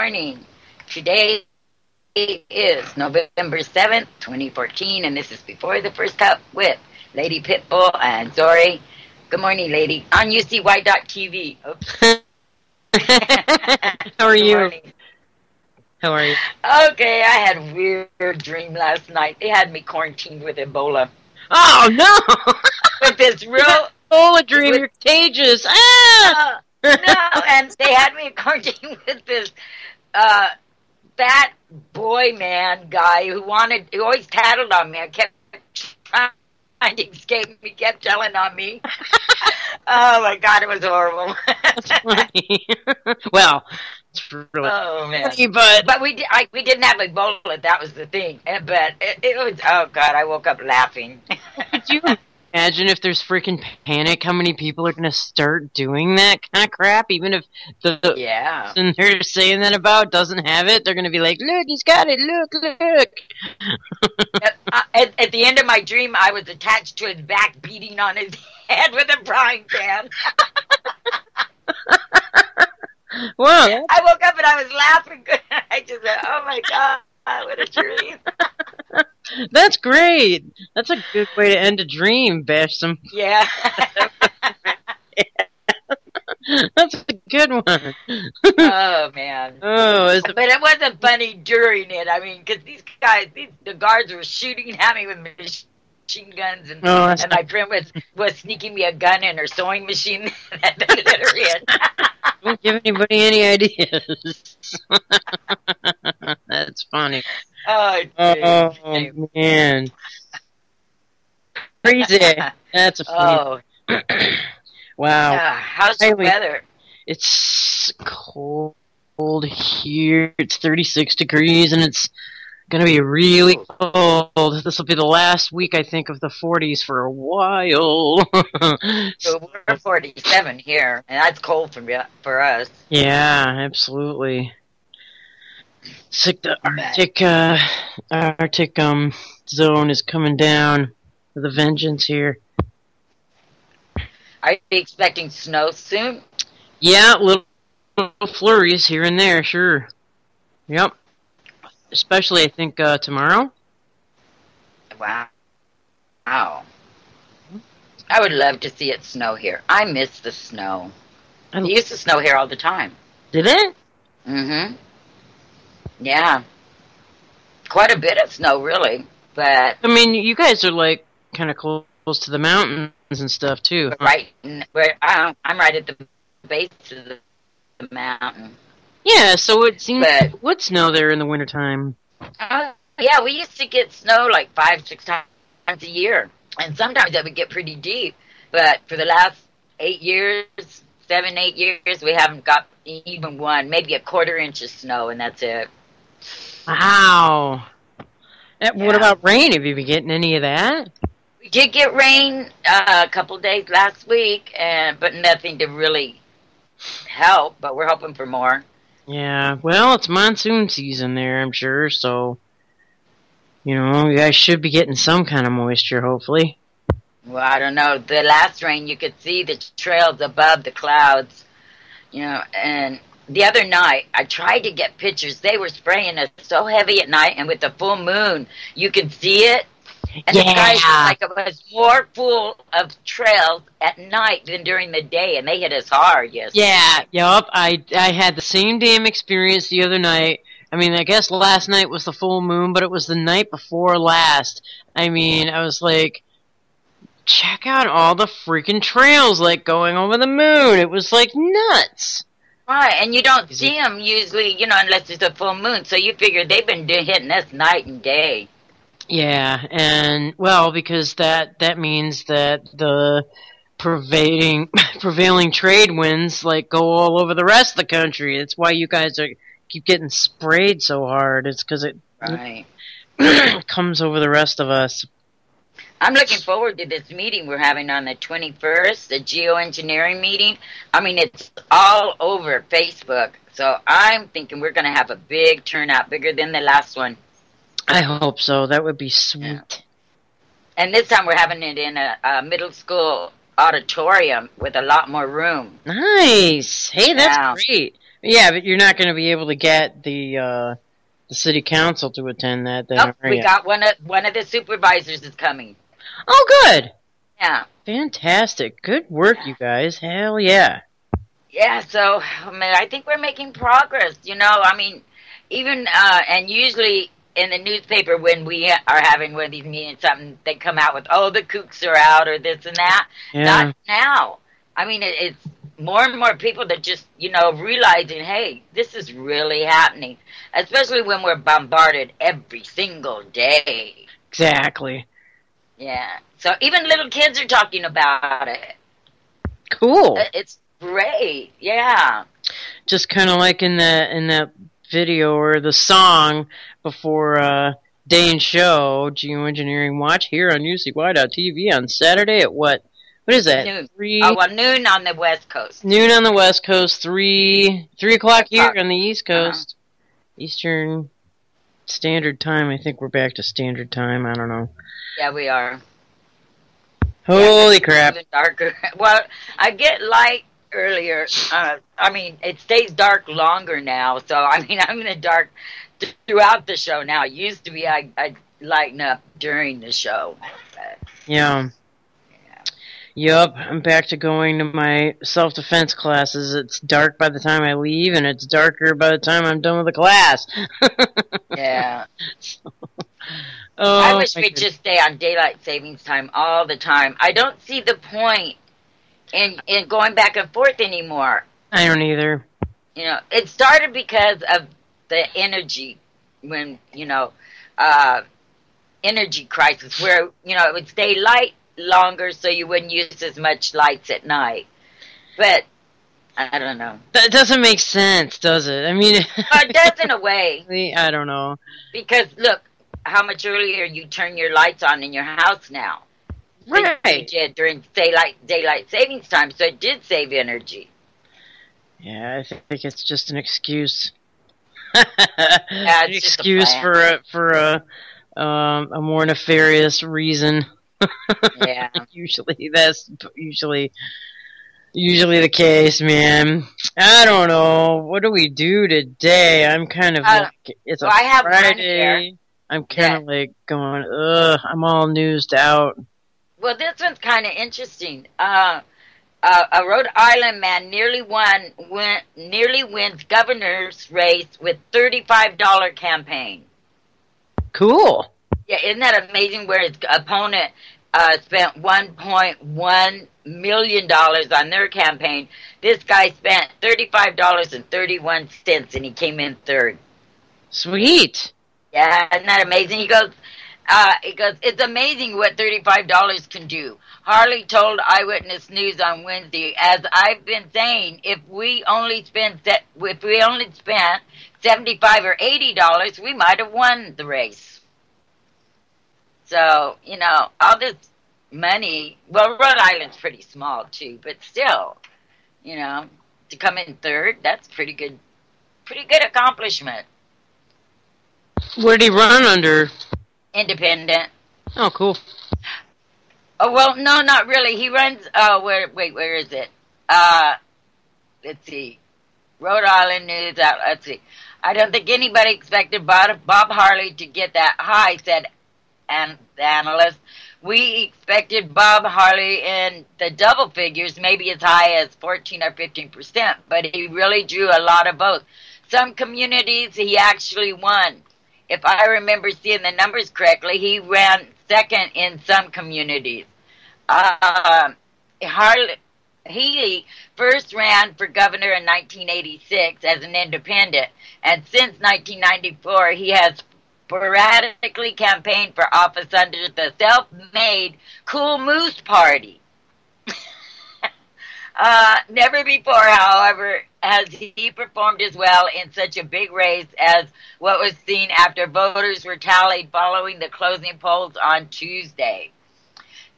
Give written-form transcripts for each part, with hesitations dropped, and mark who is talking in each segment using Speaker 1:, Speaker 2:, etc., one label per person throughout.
Speaker 1: morning. Today is November 7th, 2014, and this is Before the First Cup with Lady Pitbull and Zorie. Good morning, lady. On UCY.TV. Oops.
Speaker 2: How are you?
Speaker 1: Morning.
Speaker 2: How are you?
Speaker 1: Okay, I had a weird dream last night. They had me quarantined with Ebola.
Speaker 2: Oh, no!
Speaker 1: With this real...
Speaker 2: Ebola dream, you're contagious. Ah!
Speaker 1: No, and they had me quarantined with this fat boy man guy who always tattled on me. I kept trying to escape me, kept telling on me. Oh my God, it was horrible.
Speaker 2: That's funny. Well, it's really funny,
Speaker 1: but we didn't have Ebola. That was the thing. But it was, oh God, I woke up laughing.
Speaker 2: Could you imagine if there's freaking panic? How many people are going to start doing that kind of crap? Even if the person they're saying that about doesn't have it, they're going to be like, "Look, he's got it! Look!"
Speaker 1: At the end of my dream, I was attached to his back, beating on his head with a frying pan.
Speaker 2: Well,
Speaker 1: I woke up and I was laughing. I just said, "Oh my God, what a dream!"
Speaker 2: That's great. That's a good way to end a dream, bash some.
Speaker 1: Yeah.
Speaker 2: That's a good one.
Speaker 1: Oh, man.
Speaker 2: Oh,
Speaker 1: but it wasn't funny during it. I mean, because the guards were shooting at me with machine guns, and my friend was sneaking me a gun in her sewing machine that they let her in.
Speaker 2: Don't give anybody any ideas. That's funny. Oh man. Crazy. That's a funny. Wow.
Speaker 1: How's the weather?
Speaker 2: It's cold here. It's 36 degrees, and it's going to be really cold. This will be the last week, I think, of the 40s for a while.
Speaker 1: So we're 47 here, and that's cold for us.
Speaker 2: Yeah, absolutely. It's like the Arctic zone is coming down with a vengeance here.
Speaker 1: Are you expecting snow soon?
Speaker 2: Yeah, little flurries here and there, sure. Yep. Especially, I think, tomorrow.
Speaker 1: Wow. I would love to see it snow here. I miss the snow. It used to snow here all the time.
Speaker 2: Did it?
Speaker 1: Mm-hmm. Yeah. Quite a bit of snow, really. But
Speaker 2: I mean, you guys are, like, kind of close to the mountains and stuff, too.
Speaker 1: Right. I'm right at the base of the mountain.
Speaker 2: Yeah, so it seems it would snow there in the wintertime.
Speaker 1: Yeah, we used to get snow like 5-6 times a year. And sometimes that would get pretty deep. But for the last 7-8 years, we haven't got even one, maybe a quarter inch of snow, and that's it.
Speaker 2: Wow. What about rain? Have you been getting any of that?
Speaker 1: We did get rain a couple days last week, but nothing to really help, but we're hoping for more.
Speaker 2: Yeah, well, it's monsoon season there, I'm sure, so, you know, you guys should be getting some kind of moisture, hopefully.
Speaker 1: Well, I don't know. The last rain, you could see the trails above the clouds, you know, and the other night, I tried to get pictures. They were spraying us so heavy at night, and with the full moon, you could see it. And the skies like it was more full of trails at night than during the day, and they hit us hard, yes.
Speaker 2: Yeah, yep. I had the same damn experience the other night. I mean, I guess last night was the full moon, but it was the night before last. I mean, I was like, check out all the freaking trails, like, going over the moon. It was, like, nuts.
Speaker 1: Right, and you don't see them usually, you know, unless it's a full moon, so you figure they've been hitting us night and day.
Speaker 2: Yeah, and, well, because that means that the prevailing trade winds, like, go all over the rest of the country. It's why you guys keep getting sprayed so hard. It's because it comes over the rest of us.
Speaker 1: I'm looking forward to this meeting we're having on the 21st, the geoengineering meeting. I mean, it's all over Facebook, so I'm thinking we're going to have a big turnout, bigger than the last one.
Speaker 2: I hope so. That would be sweet. Yeah.
Speaker 1: And this time we're having it in a middle school auditorium with a lot more room.
Speaker 2: Nice. Hey, that's great. Yeah, but you're not going to be able to get the city council to attend that. Then,
Speaker 1: Nope, we got one of the supervisors is coming.
Speaker 2: Oh, good.
Speaker 1: Yeah.
Speaker 2: Fantastic. Good work, you guys. Hell yeah.
Speaker 1: Yeah, so I mean, I think we're making progress. You know, I mean, even and usually in the newspaper when we are having one of these meetings, something they come out with, oh, the kooks are out or this and that.
Speaker 2: Yeah.
Speaker 1: Not now. I mean, it's more and more people that just, you know, realizing, hey, this is really happening, especially when we're bombarded every single day.
Speaker 2: Exactly.
Speaker 1: Yeah. So even little kids are talking about it.
Speaker 2: Cool.
Speaker 1: It's great. Yeah.
Speaker 2: Just kind of like in that video or the song before Dane's show, Geoengineering Watch, here on UCY.TV on Saturday at what is that?
Speaker 1: Noon.
Speaker 2: 3?
Speaker 1: Oh, well, noon on the West Coast.
Speaker 2: Noon on the West Coast, 3 o'clock here on the East Coast. Eastern Standard Time. I think we're back to Standard Time. I don't know.
Speaker 1: Yeah, we are.
Speaker 2: Holy crap.
Speaker 1: Even darker. Well, I get light earlier. I mean, it stays dark longer now. So, I mean, I'm in the dark throughout the show now. It used to be I'd lighten up during the show. But,
Speaker 2: yeah. Yup, I'm back to going to my self-defense classes. It's dark by the time I leave, and it's darker by the time I'm done with the class.
Speaker 1: Yeah.
Speaker 2: Oh,
Speaker 1: I wish we'd just stay on daylight savings time all the time. I don't see the point in going back and forth anymore.
Speaker 2: I don't either.
Speaker 1: You know, it started because of the energy, when, you know, energy crisis, where, you know, it would stay light longer so you wouldn't use as much lights at night. But I don't know.
Speaker 2: That doesn't make sense, does it? I mean,
Speaker 1: it does in a way.
Speaker 2: I don't know.
Speaker 1: Because look how much earlier you turn your lights on in your house now.
Speaker 2: Right.
Speaker 1: You did during daylight savings time, so it did save energy.
Speaker 2: Yeah, I think it's just an excuse.
Speaker 1: Yeah,
Speaker 2: an excuse for a more nefarious reason.
Speaker 1: Yeah.
Speaker 2: That's usually the case, man. I don't know. What do we do today? I'm kind of like, it's a Friday. I'm kind of like going, ugh, I'm all newsed out.
Speaker 1: Well, this one's kind of interesting. A Rhode Island man nearly wins governor's race with $35 campaign.
Speaker 2: Cool.
Speaker 1: Yeah, isn't that amazing? Where his opponent spent $1.1 million on their campaign. This guy spent $35.31, and he came in third.
Speaker 2: Sweet.
Speaker 1: Yeah, isn't that amazing? He goes, it's amazing what $35 can do. Harley told Eyewitness News on Wednesday, as I've been saying, if we only spent $75 or $80, we might have won the race. So, you know, all this money, well, Rhode Island's pretty small too, but still, you know, to come in third, that's pretty good accomplishment.
Speaker 2: Where did he run under?
Speaker 1: Independent.
Speaker 2: Oh, cool.
Speaker 1: Oh, well, no, not really. He runs, where is it? Let's see. Rhode Island News, let's see. I don't think anybody expected Bob Harley to get that high, said the analyst. We expected Bob Harley in the double figures, maybe as high as 14 or 15%, but he really drew a lot of votes. Some communities he actually won. If I remember seeing the numbers correctly, he ran second in some communities. Healy first ran for governor in 1986 as an independent, and since 1994 he has sporadically campaigned for office under the self-made Cool Moose Party. Never before, however, has he performed as well in such a big race as what was seen after voters were tallied following the closing polls on Tuesday.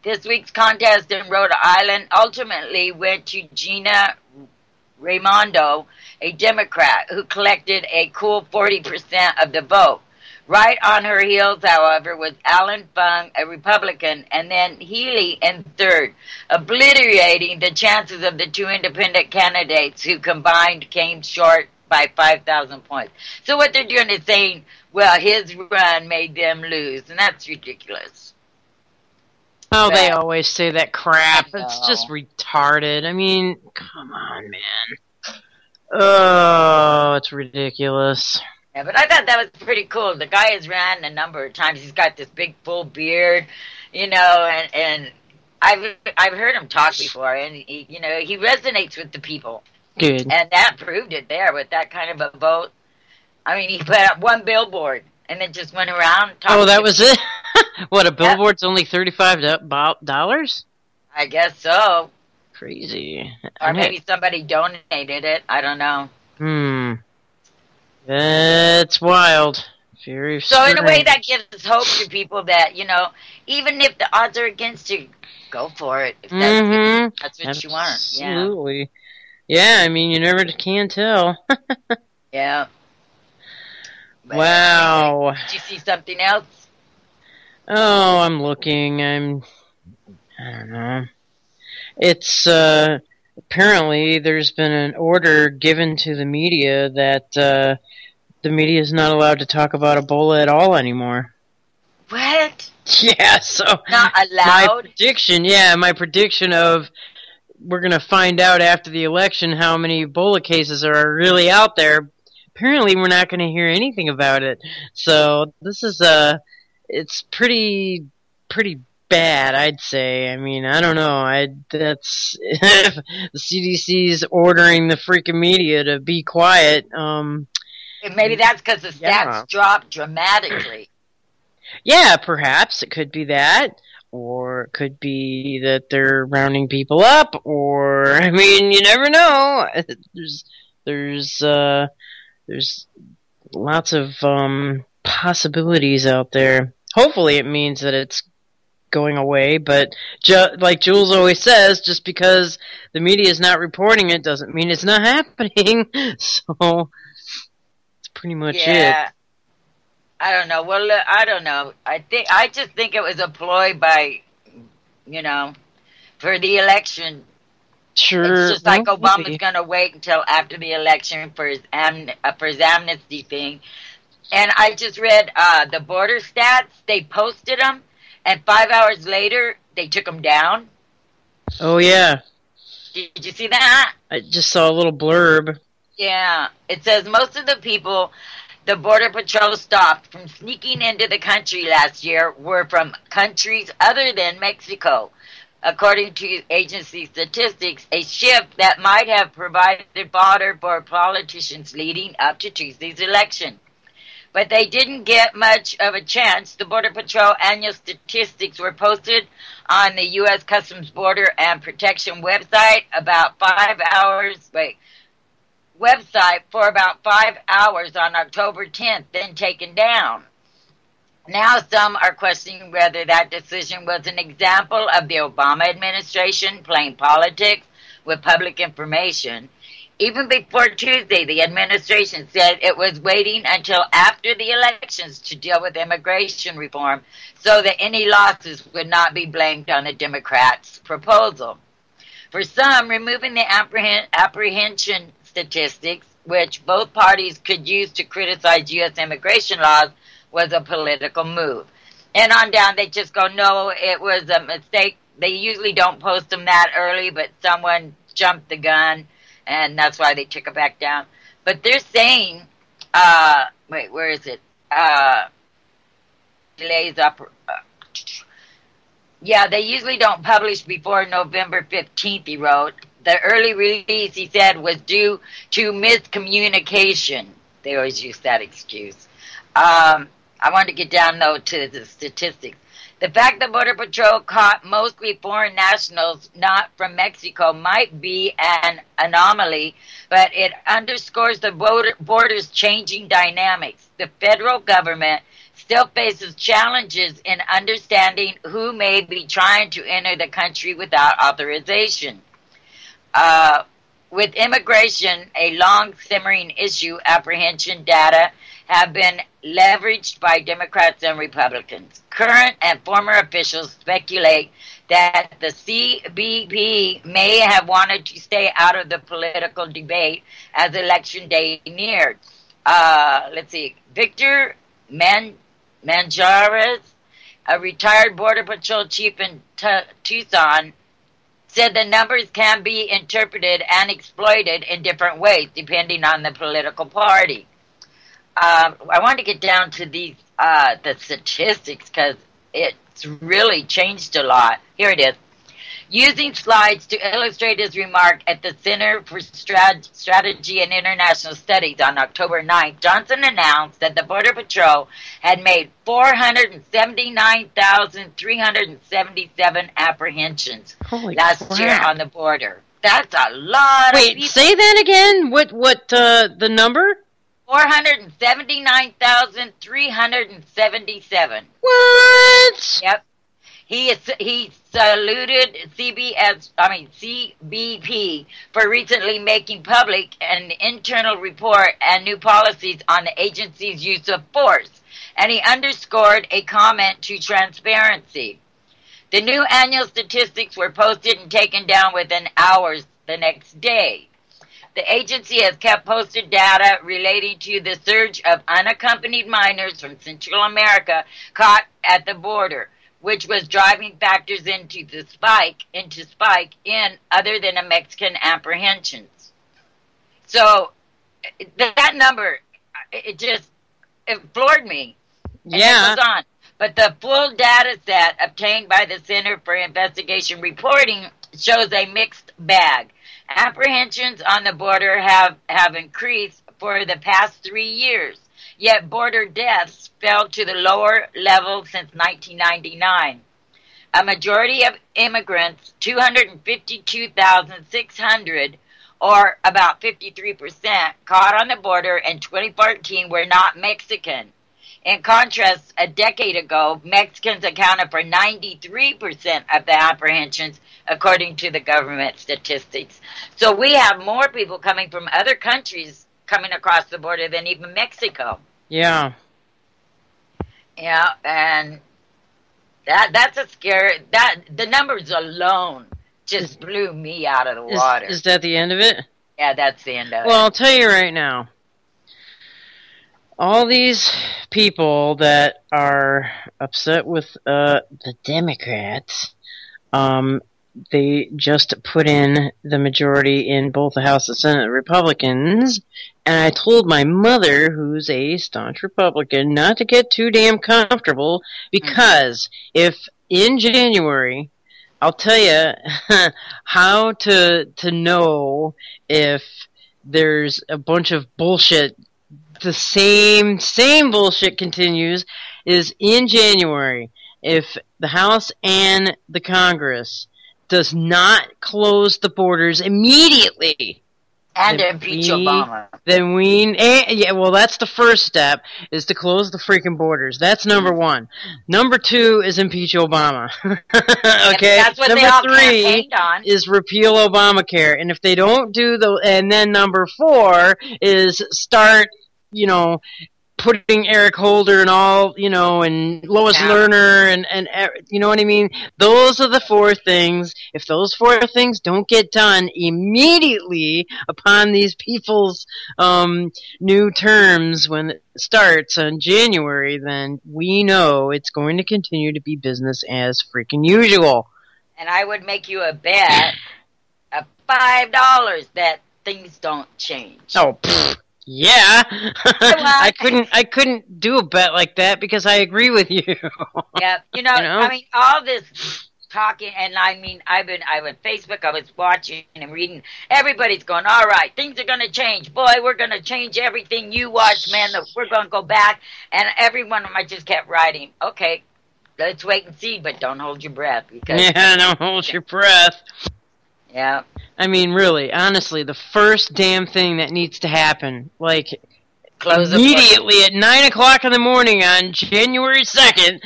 Speaker 1: This week's contest in Rhode Island ultimately went to Gina Raimondo, a Democrat, who collected a cool 40% of the vote. Right on her heels, however, was Alan Fung, a Republican, and then Healy in third, obliterating the chances of the two independent candidates who combined came short by 5,000 points. So what they're doing is saying, well, his run made them lose, and that's ridiculous.
Speaker 2: Oh,
Speaker 1: But
Speaker 2: they always say that crap.
Speaker 1: I
Speaker 2: It's
Speaker 1: know.
Speaker 2: just retarded. I mean, come on, man. Oh, it's ridiculous.
Speaker 1: Yeah, but I thought that was pretty cool. The guy has ran a number of times. He's got this big full beard, and I've heard him talk before, and he resonates with the people,
Speaker 2: Good.
Speaker 1: and that proved it there with that kind of a vote. I mean, he put up one billboard and then just went around talking.
Speaker 2: Oh, that was it? What, a
Speaker 1: Yep.
Speaker 2: billboard's only $35?
Speaker 1: I guess so,
Speaker 2: Crazy.
Speaker 1: or maybe somebody donated it. I don't know.
Speaker 2: That's wild. Very
Speaker 1: So in a way,
Speaker 2: strange.
Speaker 1: that gives hope to people that even if the odds are against you, go for it. If that's what you want. Yeah.
Speaker 2: Absolutely. Yeah, I mean, you never can tell.
Speaker 1: Yeah. But
Speaker 2: Wow.
Speaker 1: Did you see something else?
Speaker 2: Oh, I'm looking. I don't know. It's, apparently there's been an order given to the media that, the media is not allowed to talk about Ebola at all anymore.
Speaker 1: What?
Speaker 2: Yeah, so
Speaker 1: Not
Speaker 2: my
Speaker 1: allowed?
Speaker 2: prediction of we're going to find out after the election how many Ebola cases are really out there. Apparently we're not going to hear anything about it. So this is it's pretty bad, I'd say. I mean, I don't know. That's if the CDC's ordering the freaking media to be quiet.
Speaker 1: Maybe that's because the stats
Speaker 2: Yeah.
Speaker 1: dropped dramatically.
Speaker 2: Yeah, perhaps it could be that, or it could be that they're rounding people up, or I mean, you never know. There's lots of possibilities out there. Hopefully, it means that it's going away, but like Jules always says, just because the media is not reporting it doesn't mean it's not happening. So that's pretty much it.
Speaker 1: I don't know. Well, I don't know. I just think it was a ploy by, for the election.
Speaker 2: Sure.
Speaker 1: It's just like
Speaker 2: well,
Speaker 1: Obama's
Speaker 2: maybe.
Speaker 1: going to wait until after the election for his amnesty thing. And I just read the border stats. They posted them, and 5 hours later, they took them down.
Speaker 2: Oh yeah,
Speaker 1: Did you see that?
Speaker 2: I just saw a little blurb.
Speaker 1: Yeah. It says most of the people the Border Patrol stopped from sneaking into the country last year were from countries other than Mexico. According to agency statistics, a shift that might have provided fodder for politicians leading up to Tuesday's election. But they didn't get much of a chance. The Border Patrol annual statistics were posted on the U.S. Customs Border and Protection website for about 5 hours on October 10th, then taken down. Now some are questioning whether that decision was an example of the Obama administration playing politics with public information. Even before Tuesday, the administration said it was waiting until after the elections to deal with immigration reform so that any losses would not be blamed on the Democrats' proposal. For some, removing the apprehension statistics, which both parties could use to criticize U.S. immigration laws, was a political move. And on down, they just go, no, it was a mistake. They usually don't post them that early, but someone jumped the gun, and that's why they took it back down. But they're saying, where is it? Delays up. They usually don't publish before November 15th, he wrote. The early release, he said, was due to miscommunication. They always use that excuse. I wanted to get down, though, to the statistics. The fact that Border Patrol caught mostly foreign nationals not from Mexico might be an anomaly, but it underscores the border's changing dynamics. The federal government still faces challenges in understanding who may be trying to enter the country without authorization. With immigration, a long simmering issue, apprehension data have been leveraged by Democrats and Republicans. Current and former officials speculate that the CBP may have wanted to stay out of the political debate as election day neared. Let's see, Victor Manjares, a retired Border Patrol chief in Tucson, said the numbers can be interpreted and exploited in different ways depending on the political party. I want to get down to these the statistics because it's really changed a lot. Here it is. Using slides to illustrate his remark at the Center for Strategy and International Studies on October 9th, Johnson announced that the Border Patrol had made 479,377 apprehensions last year on the border. That's a lot of people.
Speaker 2: Wait, say that again? What the number?
Speaker 1: 479,377.
Speaker 2: What?
Speaker 1: Yep. He saluted CBP for recently making public an internal report and new policies on the agency's use of force, and he underscored a comment to transparency. The new annual statistics were posted and taken down within hours the next day. The agency has kept posted data relating to the surge of unaccompanied minors from Central America caught at the border, which was driving factors into spike in other than the Mexican apprehensions. So that number, it floored me.
Speaker 2: Yeah.
Speaker 1: And it goes on. But the full data set obtained by the Center for Investigation Reporting shows a mixed bag. Apprehensions on the border have increased for the past 3 years. Yet border deaths fell to the lower level since 1999. A majority of immigrants, 252,600, or about 53%, caught on the border in 2014 were not Mexican. In contrast, a decade ago, Mexicans accounted for 93% of the apprehensions, according to the government statistics. So we have more people coming from other countries coming across the border than even Mexico.
Speaker 2: Yeah.
Speaker 1: Yeah, and that's a scary, the numbers alone just blew me out of the water.
Speaker 2: Is that the end of it?
Speaker 1: Yeah, that's the end of it.
Speaker 2: Well, I'll tell you right now. All these people that are upset with the Democrats, they just put in the majority in both the House and Senate Republicans, and I told my mother, who's a staunch Republican, not to get too damn comfortable, because if in January, I'll tell you how to know if there's a bunch of bullshit. The same bullshit continues is in January. If the House and the Congress does not close the borders immediately,
Speaker 1: and impeach Obama,
Speaker 2: then that's the first step, is to close the freaking borders. That's number one. Number two is impeach Obama. Okay,
Speaker 1: that's what
Speaker 2: number
Speaker 1: they all
Speaker 2: three
Speaker 1: on.
Speaker 2: is repeal Obamacare, and if they don't do and then number four is start, putting Eric Holder and all, and Lois Lerner and you know what I mean? Those are the four things. If those four things don't get done immediately upon these people's new terms when it starts in January, then we know it's going to continue to be business as freaking usual.
Speaker 1: And I would make you a bet of $5 that things don't change.
Speaker 2: Oh, yeah. I couldn't do a bet like that because I agree with you.
Speaker 1: Yeah, I mean, all this talking, and I mean, I went Facebook, I was watching and reading. Everybody's going, all right, things are going to change. Boy, we're going to change everything you watch, man. We're going to go back. And every one of them, I just kept writing, okay, let's wait and see, but don't hold your breath.
Speaker 2: Don't hold your breath.
Speaker 1: Yeah.
Speaker 2: I mean, really, honestly, the first damn thing that needs to happen, immediately at 9 o'clock in the morning on January 2nd,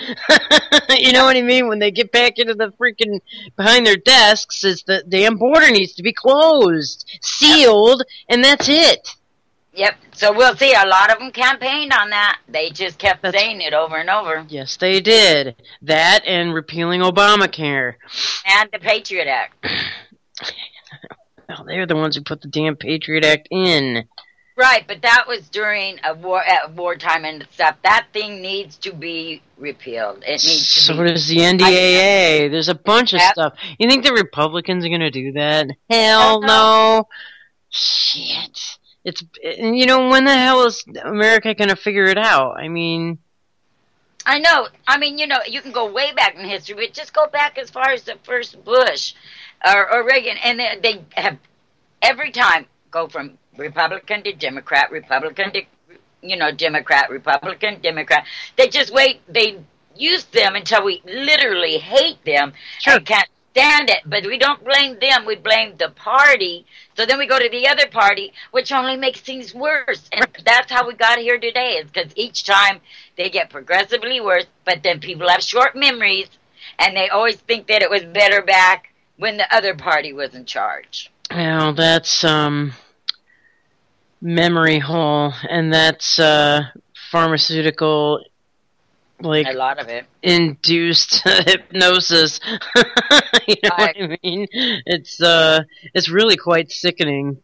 Speaker 2: you know what I mean, when they get back into the freaking, behind their desks, is the damn border needs to be closed, sealed, and that's it.
Speaker 1: Yep. So we'll see. A lot of them campaigned on that. They just kept saying it over and over.
Speaker 2: Yes, they did. That and repealing Obamacare.
Speaker 1: And the Patriot Act.
Speaker 2: Well, they're the ones who put the damn Patriot Act in.
Speaker 1: Right, but that was during a war, at wartime and stuff. That thing needs to be repealed. It needs to be.
Speaker 2: So does the NDAA. There's a bunch of stuff. You think the Republicans are going to do that? Hell no. Shit. It's, you know, when the hell is America going to figure it out? I mean...
Speaker 1: I know. I mean, you know, you can go way back in history, but just go back as far as the first Bush or Reagan, and they have every time go from Republican to Democrat, Republican to, you know, Democrat, Republican, Democrat. They just wait. They use them until we literally hate them and can't stand it. But we don't blame them. We blame the party. So then we go to the other party, which only makes things worse. And that's how we got here today, is because each time they get progressively worse, but then people have short memories, and they always think that it was better back when the other party was in charge.
Speaker 2: Well, that's memory hole, and that's pharmaceutical, like,
Speaker 1: a lot of it
Speaker 2: induced hypnosis. You know what I mean? It's really quite sickening.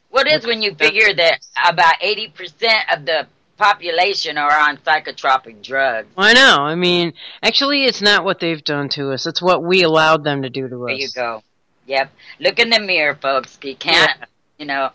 Speaker 1: What is when you figure that about 80% of the population are on psychotropic drugs?
Speaker 2: I know. I mean, actually, it's not what they've done to us. It's what we allowed them to do to us.
Speaker 1: There you go. Yep. Look in the mirror, folks. You can't, you know.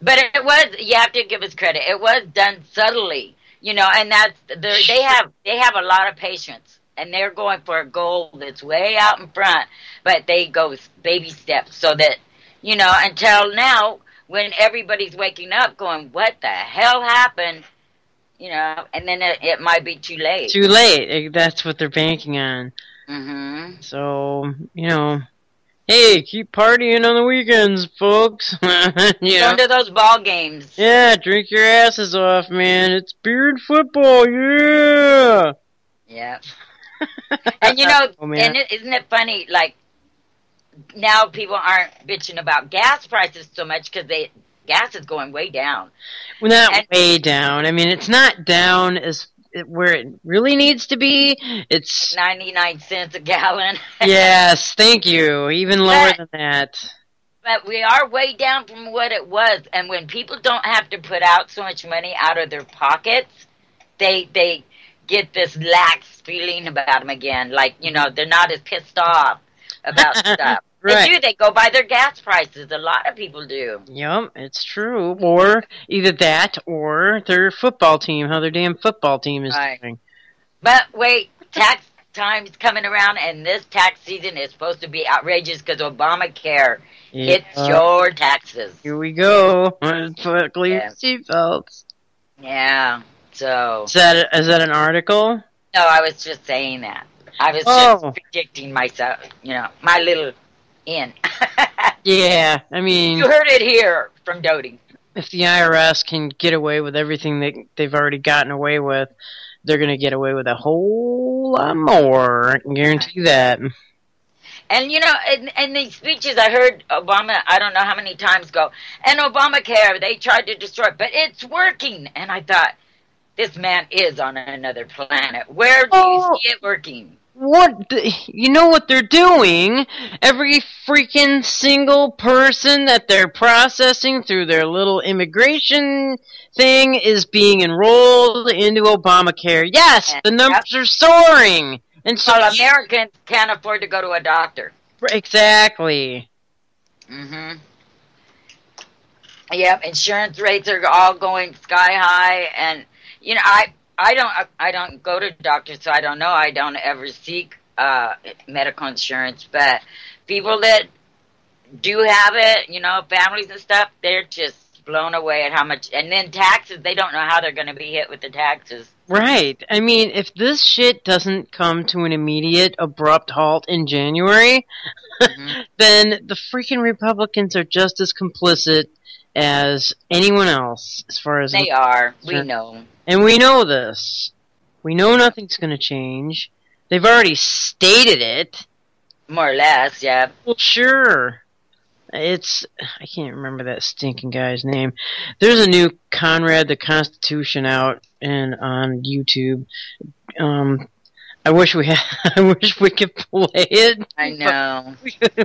Speaker 1: But it was, you have to give us credit. It was done subtly, you know, and that's, they have a lot of patience, and they're going for a goal that's way out in front, but they go baby steps so that, you know, until now, when everybody's waking up going, what the hell happened? You know, and then it might be too late.
Speaker 2: Too late. That's what they're banking on.
Speaker 1: Mm-hmm.
Speaker 2: So, you know, hey, keep partying on the weekends, folks. You know?
Speaker 1: Go to those ball games.
Speaker 2: Yeah, drink your asses off, man. It's beard football, yeah.
Speaker 1: Yeah. And, you know, and isn't it funny, like, now people aren't bitching about gas prices so much because gas is going way down.
Speaker 2: Well, not way down. I mean, it's not down as where it really needs to be. It's
Speaker 1: 99 cents a gallon.
Speaker 2: Yes, thank you. Even lower than that.
Speaker 1: But we are way down from what it was. And when people don't have to put out so much money out of their pockets, they get this lax feeling about them again. Like, you know, they're not as pissed off about stuff.
Speaker 2: Right.
Speaker 1: They do. They go by their gas prices. A lot of people do.
Speaker 2: Yep, it's true. Or either that or their football team, how their damn football team is doing.
Speaker 1: But wait, tax time's coming around, and this tax season is supposed to be outrageous because Obamacare hits your taxes.
Speaker 2: Here we go. Put clear seatbelts.
Speaker 1: Yeah, so...
Speaker 2: Is that an article?
Speaker 1: No, I was just saying that. I was just predicting myself, you know, my little... in.
Speaker 2: Yeah, I mean...
Speaker 1: You heard it here from Doty.
Speaker 2: If the IRS can get away with everything they've already gotten away with, they're going to get away with a whole lot more. I can guarantee that.
Speaker 1: And, you know, in these speeches I heard Obama, I don't know how many times go, and Obamacare, they tried to destroy it, but it's working. And I thought, this man is on another planet. Where do you see it working?
Speaker 2: You know what they're doing? Every freaking single person that they're processing through their little immigration thing is being enrolled into Obamacare. Yes, the numbers are soaring. And so
Speaker 1: Americans can't afford to go to a doctor.
Speaker 2: Exactly.
Speaker 1: Mm-hmm. Yep, insurance rates are all going sky high, and you know, I don't go to doctors, so I don't know. I don't ever seek medical insurance, but people that do have it, you know, families and stuff, they're just blown away at how much. And then taxes, they don't know how they're going to be hit with the taxes.
Speaker 2: Right. I mean, if this shit doesn't come to an immediate, abrupt halt in January, then the freaking Republicans are just as complicit as anyone else, as far as
Speaker 1: they are. We know.
Speaker 2: And we know this. We know nothing's going to change. They've already stated it.
Speaker 1: More or less, yeah.
Speaker 2: Well, sure. It's I can't remember that stinking guy's name. There's a new Conrad the Constitution out and on YouTube. Um, I wish we had. I wish we could play it.
Speaker 1: I know.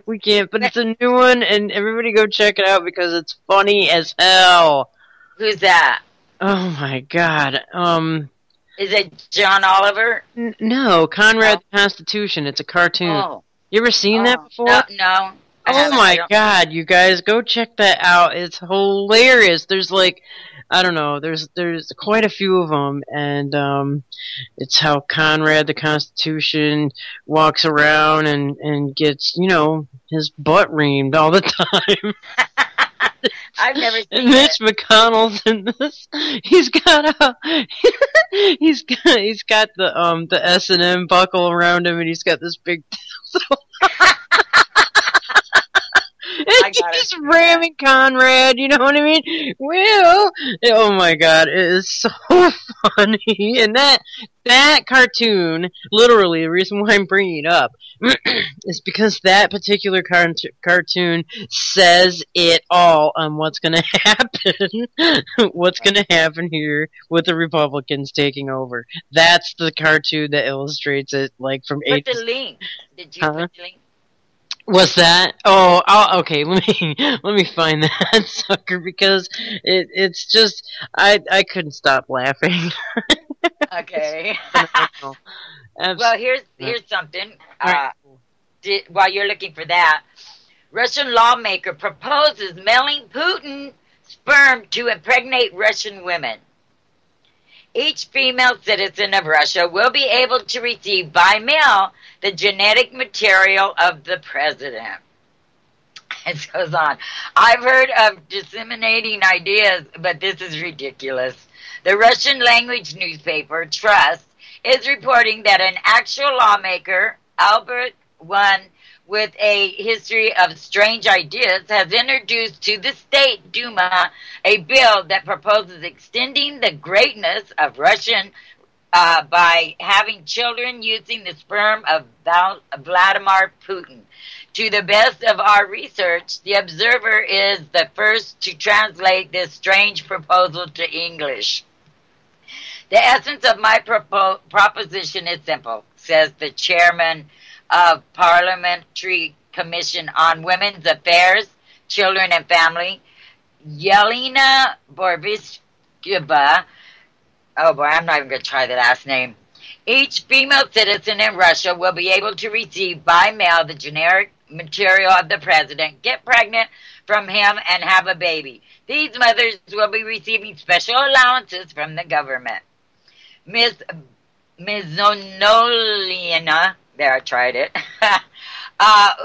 Speaker 2: We can't. But it's a new one, and everybody go check it out because it's funny as hell.
Speaker 1: Who's that?
Speaker 2: Oh my god.
Speaker 1: Is it John Oliver?
Speaker 2: No, Conrad the Constitution. It's a cartoon.
Speaker 1: Oh.
Speaker 2: You ever seen that before?
Speaker 1: No.
Speaker 2: Oh my god, you guys, go check that out. It's hilarious. There's like, I don't know, there's quite a few of them, and it's how Conrad the Constitution walks around and gets, you know, his butt reamed all the time.
Speaker 1: I've never seen
Speaker 2: And Mitch McConnell's in this. He's got the S&M buckle around him, and he's got this big and he's ramming Conrad, you know what I mean? Well, oh my god, it is so funny. And that cartoon, literally, the reason why I'm bringing it up is because that particular cartoon says it all on what's going to happen. What's going to happen here with the Republicans taking over. That's the cartoon that illustrates it, like from
Speaker 1: Put the link. Did you put the link?
Speaker 2: Was that? Oh, okay. Let me find that sucker because it's just I couldn't stop laughing.
Speaker 1: Okay. Well, here's something. While you're looking for that, Russian lawmaker proposes mailing Putin sperm to impregnate Russian women. Each female citizen of Russia will be able to receive by mail the genetic material of the president. It goes on. I've heard of disseminating ideas, but this is ridiculous. The Russian language newspaper, Trust, is reporting that an actual lawmaker, Albert I, with a history of strange ideas, has introduced to the State Duma a bill that proposes extending the greatness of Russian by having children using the sperm of Vladimir Putin. To the best of our research, the Observer is the first to translate this strange proposal to English. The essence of my proposition is simple, says the chairman of Parliamentary Commission on Women's Affairs, Children and Family, Yelena Borbishkova. Oh boy, I'm not even going to try the last name. Each female citizen in Russia will be able to receive by mail the generic material of the president, get pregnant from him, and have a baby. These mothers will be receiving special allowances from the government. Ms. Zonolina, there I tried it,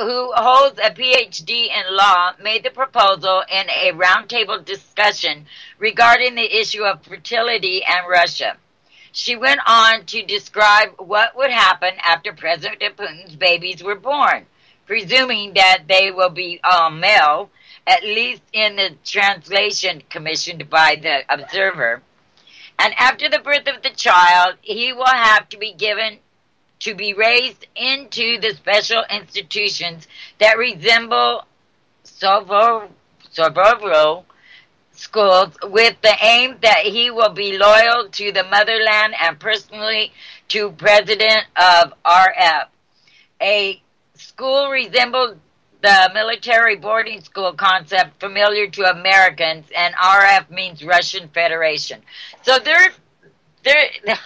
Speaker 1: who holds a PhD in law, made the proposal in a roundtable discussion regarding the issue of fertility in Russia. She went on to describe what would happen after President Putin's babies were born, presuming that they will be male, at least in the translation commissioned by the Observer. And after the birth of the child, he will have to be given to be raised into the special institutions that resemble Sovorov schools, with the aim that he will be loyal to the motherland and personally to President of RF. A school resembled the military boarding school concept familiar to Americans, and RF means Russian Federation. So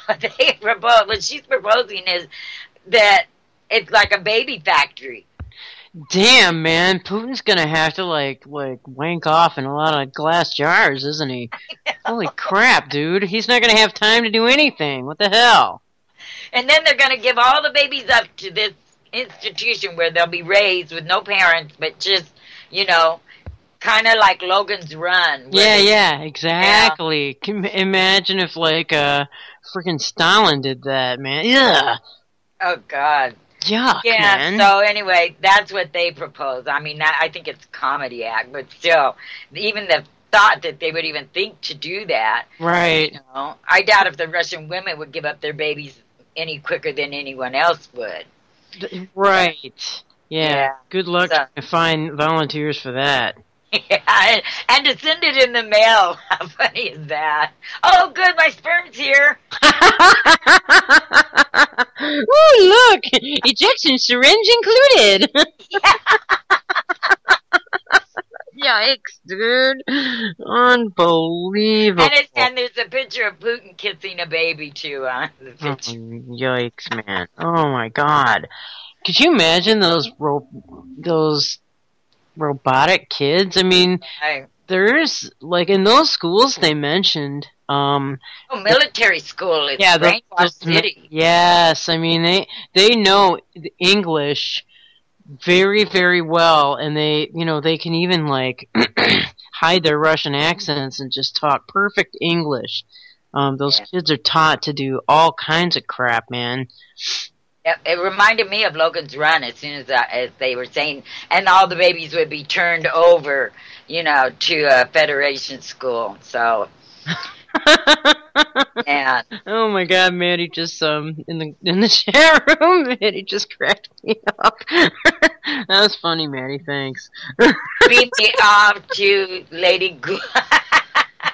Speaker 1: what she's proposing is that it's like a baby factory.
Speaker 2: Damn, man, Putin's gonna have to like wank off in a lot of glass jars, isn't he? Holy crap, dude! He's not gonna have time to do anything. What the hell?
Speaker 1: And then they're gonna give all the babies up to this institution where they'll be raised with no parents, but just, you know, kind of like Logan's Run.
Speaker 2: Yeah, exactly. Yeah. Imagine if like freaking Stalin did that, man. Yeah.
Speaker 1: Oh God.
Speaker 2: Yuck,
Speaker 1: yeah,
Speaker 2: man.
Speaker 1: So anyway, that's what they propose. I mean, I think it's a comedy act, but still, even the thought that they would even think to do that.
Speaker 2: Right.
Speaker 1: You know, I doubt if the Russian women would give up their babies any quicker than anyone else would.
Speaker 2: Right. Yeah.
Speaker 1: Yeah.
Speaker 2: Good luck
Speaker 1: So,
Speaker 2: trying to find volunteers for that.
Speaker 1: yeah, and to send it in the mail. How funny is that? Oh, good, my sperm's here.
Speaker 2: Oh, look! Ejection syringe included! Yikes, dude. Unbelievable.
Speaker 1: And there's a picture of Putin kissing a baby too on the
Speaker 2: Oh,
Speaker 1: picture.
Speaker 2: yikes, man. Oh my god. Could you imagine those robotic kids? I mean,
Speaker 1: Right.
Speaker 2: there's like in those schools they mentioned
Speaker 1: Oh, military school. It's
Speaker 2: yeah,
Speaker 1: Brainwash City.
Speaker 2: yes, I mean they know English very, very well, and they can even like hide their Russian accents and just talk perfect English. Those
Speaker 1: Yeah.
Speaker 2: kids are taught to do all kinds of crap, man.
Speaker 1: It reminded me of Logan's Run as soon as they were saying, and all the babies would be turned over, to a Federation school. So, and
Speaker 2: Oh my God, Maddie just in the chat room, Maddie just cracked me up. That was funny, Maddie. Thanks.
Speaker 1: beat me off to Lady Gu.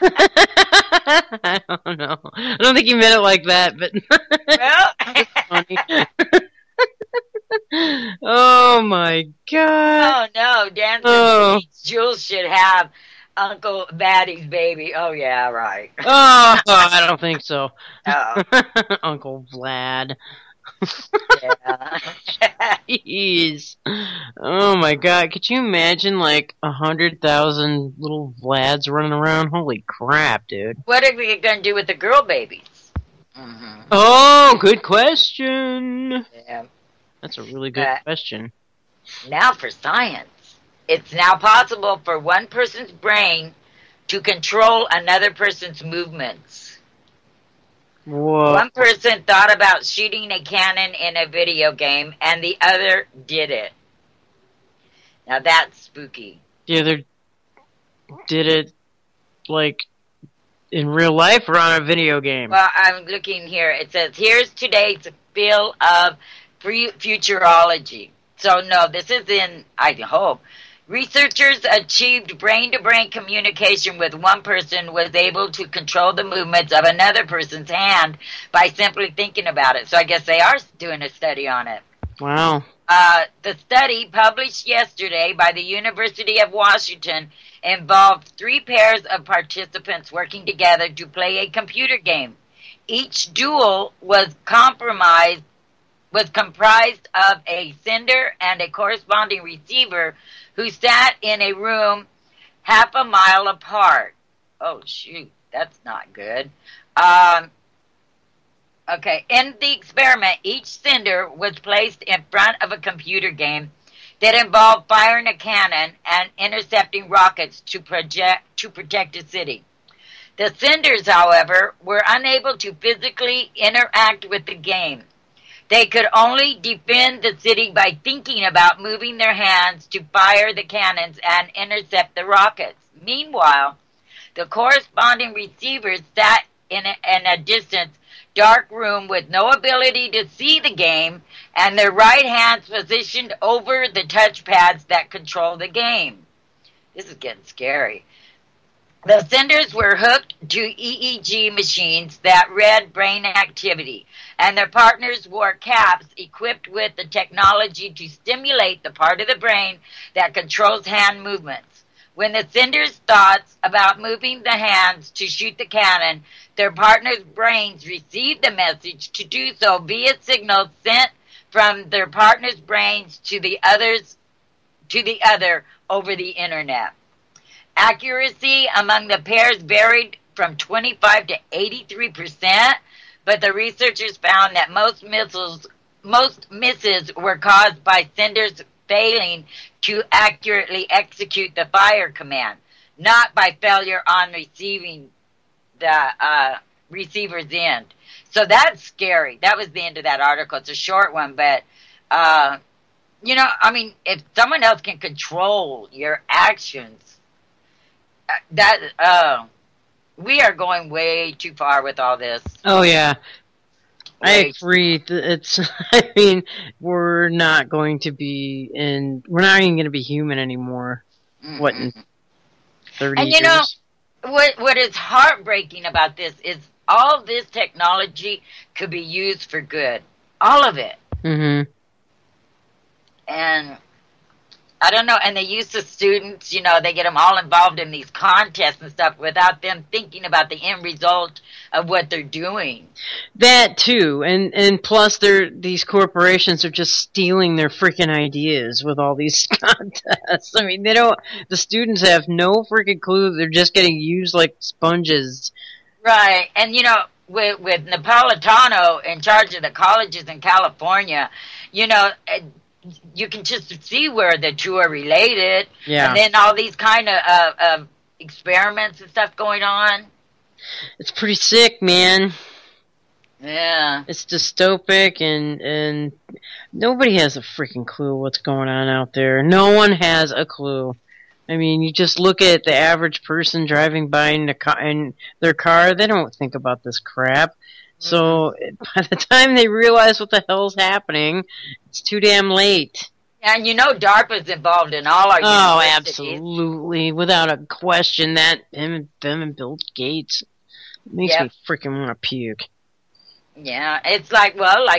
Speaker 2: I don't know. I don't think he meant it like that, but
Speaker 1: Well,
Speaker 2: funny. Oh my God.
Speaker 1: oh no, Dancing
Speaker 2: Oh.
Speaker 1: Jules should have Uncle Batty's baby. Oh yeah, right.
Speaker 2: Oh, I don't think so.
Speaker 1: Oh,
Speaker 2: Uncle Vlad.
Speaker 1: yeah.
Speaker 2: Jeez. Oh my God. Could you imagine like 100,000 little Vlads running around? Holy crap, dude.
Speaker 1: What are we gonna do with the girl babies? Mm-hmm.
Speaker 2: Oh, good question.
Speaker 1: Yeah.
Speaker 2: That's a really good question.
Speaker 1: Now for science. It's now possible for one person's brain to control another person's movements.
Speaker 2: Whoa.
Speaker 1: One person thought about shooting a cannon in a video game, and the other did it. Now that's spooky.
Speaker 2: The other did it like in real life or on a video game?
Speaker 1: Well, I'm looking here. It says, here's today's field of futurology. So, no, this is in, I hope. Researchers achieved brain-to-brain communication with one person was able to control the movements of another person's hand by simply thinking about it. So I guess they are doing a study on it.
Speaker 2: Wow.
Speaker 1: The study, published yesterday by the University of Washington, involved 3 pairs of participants working together to play a computer game. Each duel was comprised of a sender and a corresponding receiver who sat in a room half a mile apart. Oh, shoot, that's not good. Okay, in the experiment, each sender was placed in front of a computer game that involved firing a cannon and intercepting rockets to protect a city. The senders, however, were unable to physically interact with the game. They could only defend the city by thinking about moving their hands to fire the cannons and intercept the rockets. Meanwhile, the corresponding receivers sat in a distant, dark room with no ability to see the game, and their right hands positioned over the touchpads that control the game. This is getting scary. The senders were hooked to EEG machines that read brain activity, and their partners wore caps equipped with the technology to stimulate the part of the brain that controls hand movements. When the senders' thoughts about moving the hands to shoot the cannon, their partners' brains received the message to do so via signals sent from their partner's brains to the other over the internet. Accuracy among the pairs varied from 25 to 83%, but the researchers found that most misses were caused by senders failing to accurately execute the fire command, not by failure on receiving the receiver's end. So that's scary. That was the end of that article. It's a short one, but if someone else can control your actions, we are going way too far with all this.
Speaker 2: Oh yeah. I
Speaker 1: Way
Speaker 2: agree. It's. I mean, we're not going to be we're not even going to be human anymore. What in
Speaker 1: Mm-mm.
Speaker 2: 30
Speaker 1: And you know
Speaker 2: years?
Speaker 1: what is heartbreaking about this is all this technology could be used for good, all of it.
Speaker 2: Mm-hmm.
Speaker 1: And I don't know. And they use the students, they get them all involved in these contests and stuff without them thinking about the end result of what they're doing.
Speaker 2: That too, and plus, these corporations are just stealing their freaking ideas with all these contests. I mean, they don't. The students have no freaking clue. They're just getting used like sponges.
Speaker 1: Right. And, with Napolitano in charge of the colleges in California, you can just see where the two are related.
Speaker 2: Yeah.
Speaker 1: And then all these kind of experiments and stuff going on.
Speaker 2: It's pretty sick, man.
Speaker 1: Yeah.
Speaker 2: It's dystopic, and nobody has a freaking clue what's going on out there. No one has a clue. I mean, you just look at the average person driving by in their car, they don't think about this crap. So by the time they realize what the hell's happening, it's too damn late.
Speaker 1: And DARPA's involved in all our universities.
Speaker 2: Absolutely. Without a question, them and Bill Gates. It makes me freaking want to puke.
Speaker 1: Yeah, it's like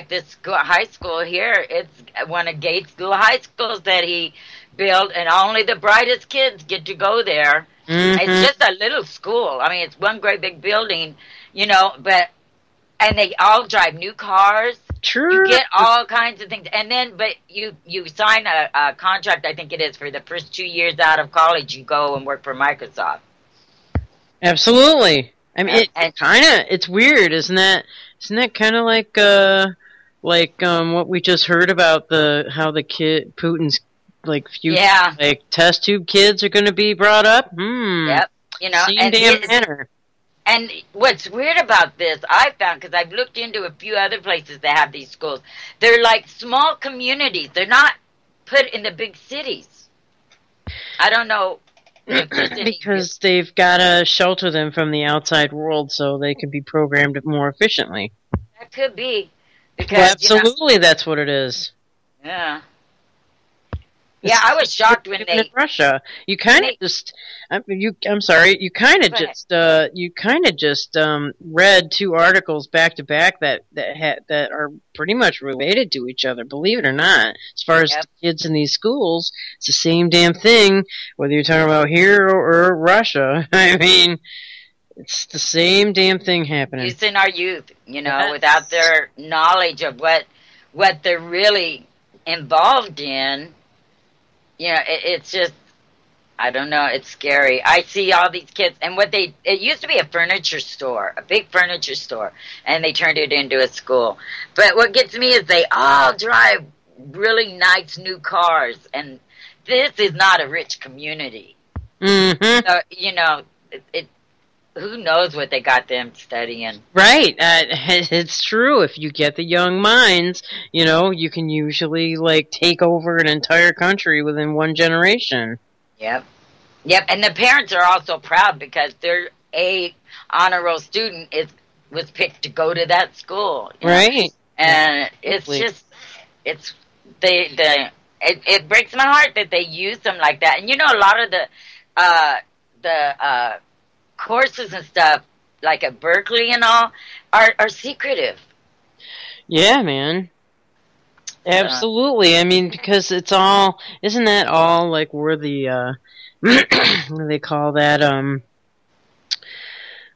Speaker 1: this high school here, it's one of Gates' little high schools that he built, and only the brightest kids get to go there.
Speaker 2: Mm-hmm.
Speaker 1: It's just a little school. I mean, it's one great big building, and they all drive new cars.
Speaker 2: True.
Speaker 1: You get all kinds of things. And then, but you sign a contract, I think it is, for the first 2 years out of college, you go and work for Microsoft.
Speaker 2: Absolutely. I mean, it's weird, isn't that? Isn't that kind of like what we just heard about how Putin's future test tube kids are going to be brought up?
Speaker 1: Yep.
Speaker 2: Same damn manner.
Speaker 1: And what's weird about this, I found, because I've looked into a few other places that have these schools, they're like small communities. They're not put in the big cities. I don't know.
Speaker 2: Because they've got to shelter them from the outside world so they can be programmed more efficiently.
Speaker 1: That could be. Because,
Speaker 2: well, absolutely, that's what it is.
Speaker 1: Yeah. Yeah, I was shocked when
Speaker 2: in Russia. You kind of just. I'm sorry. You kind of just. Read two articles back to back that are pretty much related to each other. Believe it or not, as far as kids in these schools, it's the same damn thing. Whether you're talking about here or Russia, I mean, it's the same damn thing happening.
Speaker 1: Using our youth, without their knowledge of what they're really involved in. It's just, I don't know, it's scary. I see all these kids, and it used to be a furniture store, a big furniture store, and they turned it into a school. But what gets me is they all drive really nice new cars, and this is not a rich community.
Speaker 2: Mm-hmm.
Speaker 1: So, who knows what they got them studying.
Speaker 2: Right. It's true. If you get the young minds, you can usually, take over an entire country within one generation.
Speaker 1: Yep. And the parents are also proud because their honor roll student was picked to go to that school.
Speaker 2: Right.
Speaker 1: And it's just, it breaks my heart that they use them like that. And a lot of the courses and stuff, like at Berkeley and all, are secretive.
Speaker 2: Yeah, man. Absolutely. I mean, because it's all, isn't that all like where the, what do they call that?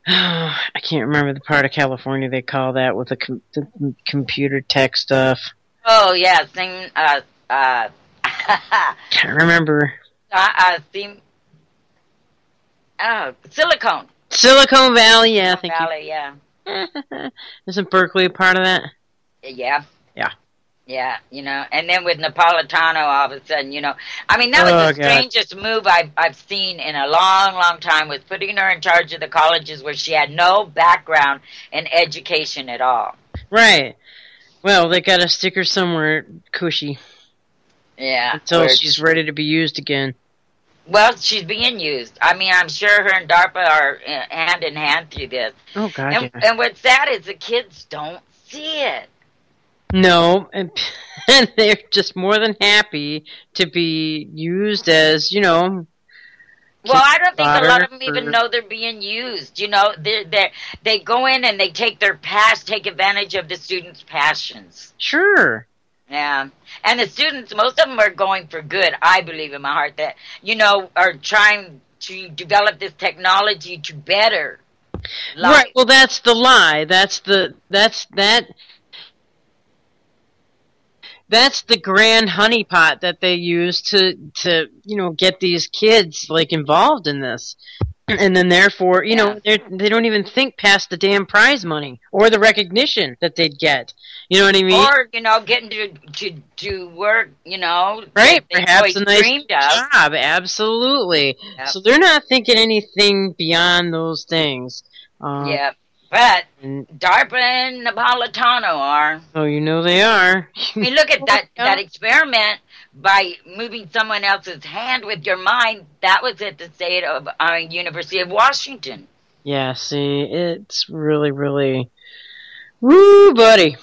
Speaker 2: I can't remember the part of California they call that with the computer tech stuff.
Speaker 1: Oh, yeah.
Speaker 2: Can't remember. Silicon Valley, yeah. Isn't Berkeley a part of that?
Speaker 1: Yeah.
Speaker 2: Yeah.
Speaker 1: Yeah, and then with Napolitano, all of a sudden, I mean, that was the strangest move I've seen in a long, long time, was putting her in charge of the colleges where she had no background in education at all.
Speaker 2: Right. Well, they got to stick her somewhere cushy.
Speaker 1: Yeah.
Speaker 2: Until she's ready to be used again.
Speaker 1: Well, she's being used. I mean, I'm sure her and DARPA are hand in hand through this.
Speaker 2: Oh, God,
Speaker 1: and what's sad is the kids don't see it.
Speaker 2: No, and they're just more than happy to be used as,
Speaker 1: Well, I don't think a lot of them
Speaker 2: for...
Speaker 1: even know they're being used. They go in and they take take advantage of the students' passions.
Speaker 2: Sure.
Speaker 1: Yeah. And the students, most of them are going for good, I believe in my heart, that, are trying to develop this technology to better life.
Speaker 2: Right. Well, that's the lie. That's the grand honeypot that they use to get these kids involved in this. And then therefore, they don't even think past the damn prize money or the recognition that they'd get. You know what I mean?
Speaker 1: Or, getting to work,
Speaker 2: right? Perhaps a nice job. Absolutely. Yep. So they're not thinking anything beyond those things.
Speaker 1: Yeah. But DARPA and Napolitano are.
Speaker 2: Oh, they are.
Speaker 1: I mean, look at that experiment by moving someone else's hand with your mind. That was at the state of University of Washington.
Speaker 2: Yeah, see, it's really, really... Woo, buddy.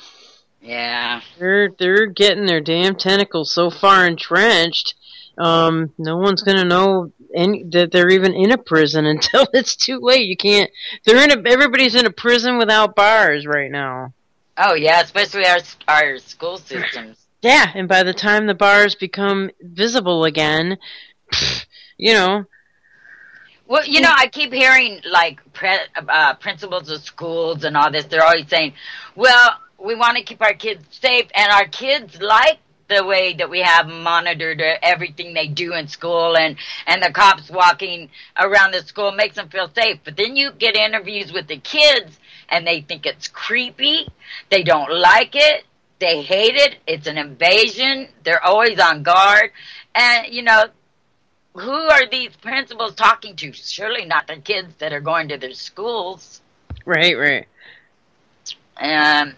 Speaker 1: Yeah.
Speaker 2: They're getting their damn tentacles so far entrenched, no one's going to know that they're even in a prison until it's too late. You can't... Everybody's in a prison without bars right now.
Speaker 1: Oh, yeah, especially our school systems.
Speaker 2: Yeah, and by the time the bars become visible again, Well,
Speaker 1: I keep hearing, principals of schools and all this. They're always saying, well, we want to keep our kids safe, and our kids like the way that we have monitored everything they do in school, and the cops walking around the school makes them feel safe. But then you get interviews with the kids, and they think it's creepy. They don't like it. They hate it. It's an invasion. They're always on guard. And, who are these principals talking to? Surely not the kids that are going to their schools.
Speaker 2: Right.
Speaker 1: And,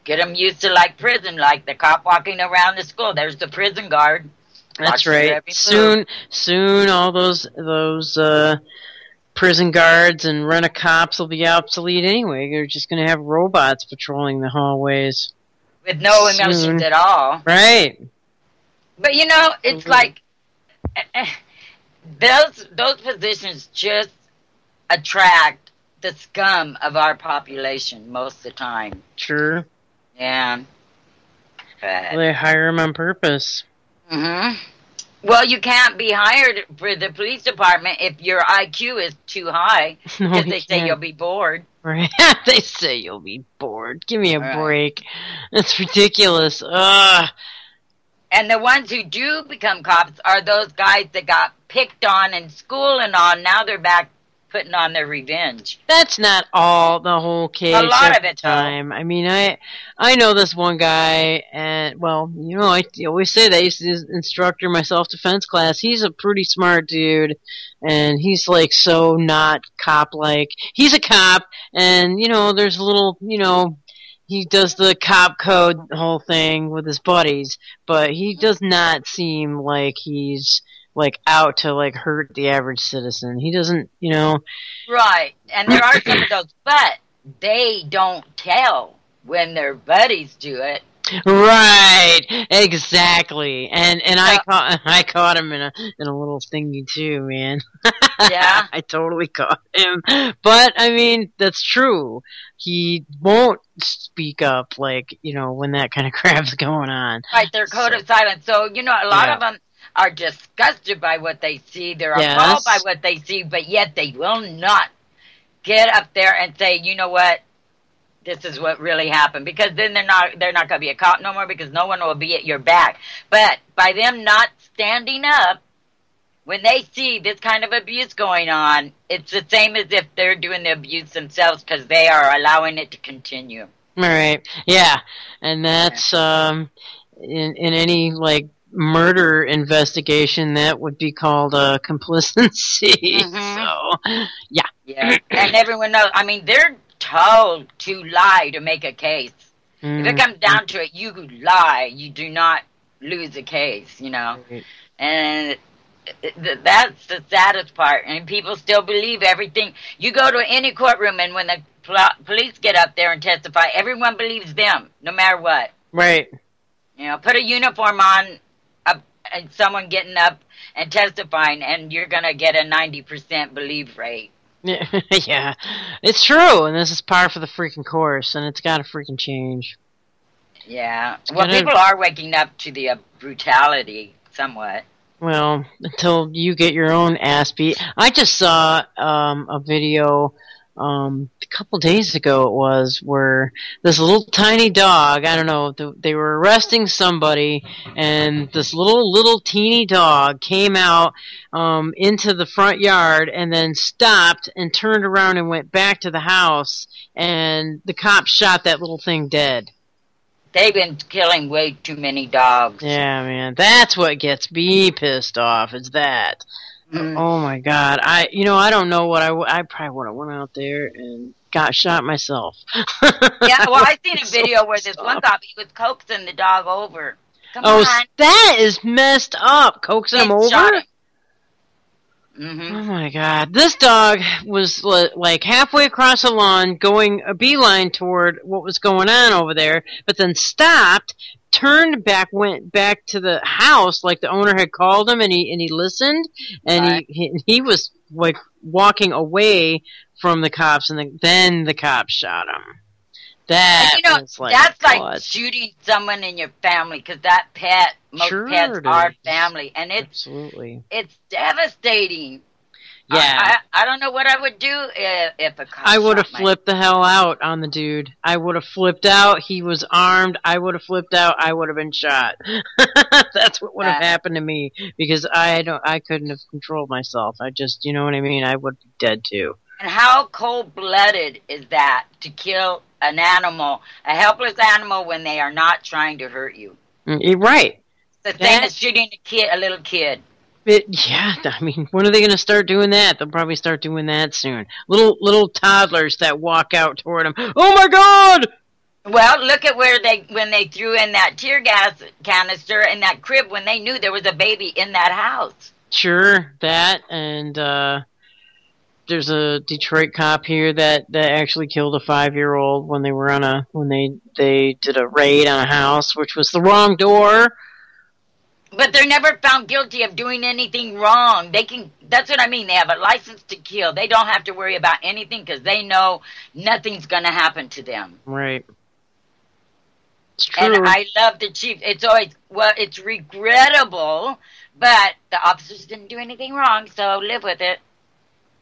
Speaker 1: get them used to prison, like the cop walking around the school. There's the prison guard.
Speaker 2: That's right. Soon all those prison guards and rent-a-cops will be obsolete anyway. They're just going to have robots patrolling the hallways.
Speaker 1: With no emotions at all.
Speaker 2: Right.
Speaker 1: But, it's like... Those positions just attract the scum of our population most of the time.
Speaker 2: Sure.
Speaker 1: Yeah. But,
Speaker 2: they hire them on purpose.
Speaker 1: Mm-hmm. Well, you can't be hired for the police department if your IQ is too high, because they say you'll be bored.
Speaker 2: Right. They say you'll be bored. Give me a break. That's ridiculous. Ugh.
Speaker 1: And the ones who do become cops are those guys that got picked on in school and all. Now they're back putting on their revenge.
Speaker 2: That's not the whole case.
Speaker 1: A lot of it,
Speaker 2: time. I mean, I know this one guy, and I always say that he's his instructor in my self-defense class. He's a pretty smart dude, and he's so not cop-like. He's a cop, and there's a little, he does the cop code whole thing with his buddies, but he does not seem like he's out to hurt the average citizen. He doesn't,
Speaker 1: Right. And there are some of those, but they don't tell when their buddies do it.
Speaker 2: Right. Exactly. And I caught him in a little thingy too, man.
Speaker 1: Yeah.
Speaker 2: I totally caught him. But I mean, that's true. He won't speak up when that kind of crap's going on.
Speaker 1: Right, their code of silence. So, a lot of them are disgusted by what they see. They're appalled by what they see, but yet they will not get up there and say, you know what, this is what really happened. Because then they're not going to be a cop no more, because no one will be at your back. But by them not standing up, when they see this kind of abuse going on, it's the same as if they're doing the abuse themselves, because they are allowing it to continue.
Speaker 2: All right. Yeah. And that's in any murder investigation, that would be called complicity. So, yeah.
Speaker 1: Yeah. And everyone knows, I mean, they're told to lie to make a case. If it comes down to it, you lie. You do not lose a case, Right. And that's the saddest part. And people still believe everything. You go to any courtroom, and when the police get up there and testify, everyone believes them, no matter what.
Speaker 2: Right.
Speaker 1: You know, put a uniform on and someone getting up and testifying, and you're going to get a 90% believe rate.
Speaker 2: Yeah, yeah, it's true, and this is par for the freaking course, and it's got to freaking change.
Speaker 1: Yeah. Well, people are waking up to the brutality somewhat.
Speaker 2: Well, until you get your own ass beat. I just saw a video a couple days ago, it was, where this little tiny dog, I don't know, they were arresting somebody, and this little teeny dog came out into the front yard and then stopped and turned around and went back to the house, and the cops shot that little thing dead.
Speaker 1: They've been killing way too many dogs.
Speaker 2: Yeah, man, that's what gets me pissed off. It's that. Oh my God! I don't know what I probably would have went out there and got shot myself.
Speaker 1: Yeah, well, I seen a video where this one cop, he was coaxing the dog over. Come on.
Speaker 2: That is messed up. Coaxing him over.
Speaker 1: Mm-hmm.
Speaker 2: Oh my God! This dog was like halfway across the lawn, going a beeline toward what was going on over there, but then stopped, turned back, went back to the house like the owner had called him, and he listened, and right. he was like walking away from the cops, and then the cops shot him. That was like
Speaker 1: that's like shooting someone in your family, because that pet, most pets are family, and it's devastating. Yeah, I don't know what I would do if a cop.
Speaker 2: I would have flipped the hell out on the dude. I would have flipped out. He was armed. I would have flipped out. I would have been shot. That's what would have happened to me, because I couldn't have controlled myself. I just, you know what I mean? I would be dead too.
Speaker 1: And how cold-blooded is that, to kill an animal, a helpless animal, when they are not trying to hurt you?
Speaker 2: Right.
Speaker 1: The same as shooting a little kid.
Speaker 2: Yeah, I mean, when are they going to start doing that? They'll probably start doing that soon. Little toddlers that walk out toward them. Oh my God!
Speaker 1: Well, look at when they threw in that tear gas canister in that crib, when they knew there was a baby in that house.
Speaker 2: Sure, that, and there's a Detroit cop here that actually killed a 5-year-old when they were when they did a raid on a house, which was the wrong door.
Speaker 1: But they're never found guilty of doing anything wrong. That's what I mean. They have a license to kill. They don't have to worry about anything, because they know nothing's going to happen to them.
Speaker 2: Right. It's true.
Speaker 1: And I love the chief. It's always, it's regrettable, but the officers didn't do anything wrong, so live with it.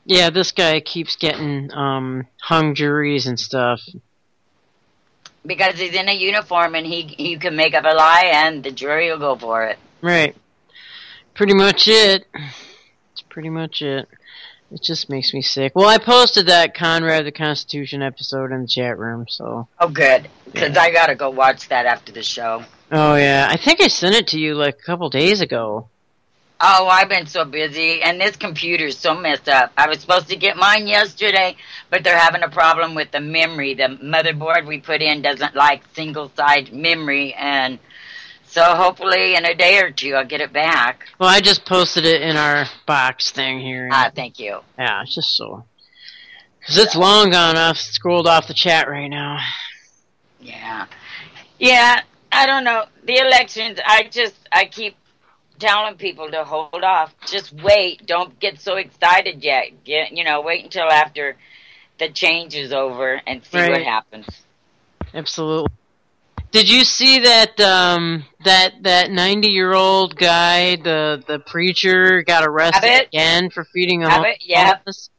Speaker 2: Yeah, this guy keeps getting hung juries and stuff.
Speaker 1: Because he's in a uniform, and he can make up a lie, and the jury will go for it.
Speaker 2: Right. Pretty much it. It's pretty much it. It just makes me sick. Well, I posted that Conrad the Constitution episode in the chat room, so...
Speaker 1: Oh, good. Because I gotta go watch that after the show.
Speaker 2: Oh, yeah. I think I sent it to you like a couple days ago.
Speaker 1: Oh, I've been so busy, and this computer's so messed up. I was supposed to get mine yesterday, but they're having a problem with the memory. The motherboard we put in doesn't like single-side memory, and so hopefully in a day or two I'll get it back.
Speaker 2: Well, I just posted it in our box thing here.
Speaker 1: Thank you.
Speaker 2: Yeah, it's just so... Because it's long gone off, scrolled off the chat right now.
Speaker 1: Yeah. Yeah, I don't know. The elections, I keep telling people to hold off. Just wait. Don't get so excited yet. Wait until after the change is over and see what happens. Absolutely.
Speaker 2: Did you see that that 90-year-old guy, the preacher, got arrested again for feeding a homeless?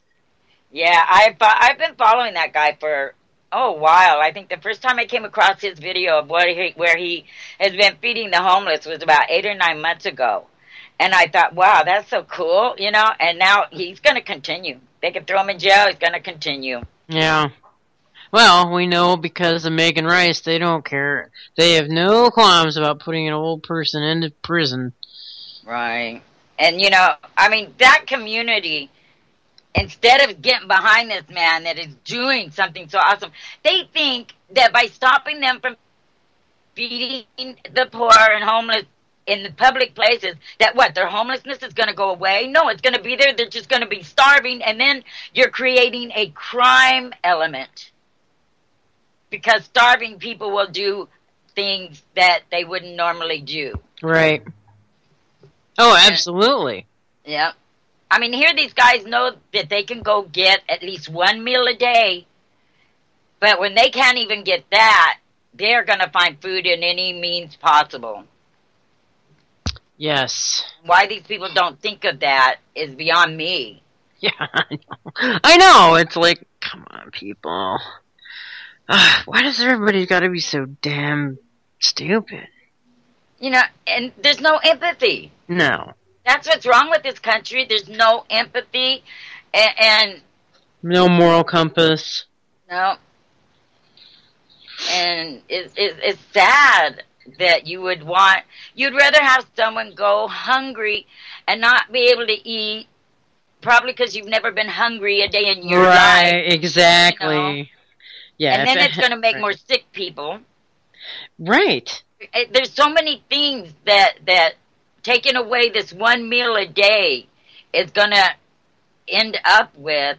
Speaker 1: Yeah, I've been following that guy for a while. I think the first time I came across his video of where he has been feeding the homeless was about 8 or 9 months ago. And I thought, wow, that's so cool, and now he's going to continue. They could throw him in jail, he's going to continue.
Speaker 2: Yeah. Well, we know because of Megan Rice, they don't care. They have no qualms about putting an old person into prison.
Speaker 1: Right. And, that community, instead of getting behind this man that is doing something so awesome, they think that by stopping them from feeding the poor and homeless in the public places, that their homelessness is going to go away? No, it's going to be there. They're just going to be starving, and then you're creating a crime element. because starving people will do things that they wouldn't normally do.
Speaker 2: Right. Oh, absolutely.
Speaker 1: Yeah. I mean, here these guys know that they can go get at least one meal a day, but when they can't even get that, they're going to find food in any means possible.
Speaker 2: Yes.
Speaker 1: Why these people don't think of that is beyond me.
Speaker 2: Yeah, I know. I know. It's like, come on, people. Why does everybody got to be so damn stupid?
Speaker 1: You know, and there's no empathy.
Speaker 2: No.
Speaker 1: That's what's wrong with this country. There's no empathy and
Speaker 2: no moral compass.
Speaker 1: No. And it's sad that you'd rather have someone go hungry and not be able to eat, probably because you've never been hungry a day in your life.
Speaker 2: Right, exactly.
Speaker 1: You know?
Speaker 2: Yeah.
Speaker 1: And then it's going to make more sick people.
Speaker 2: Right.
Speaker 1: There's so many things that taking away this one meal a day is going to end up with,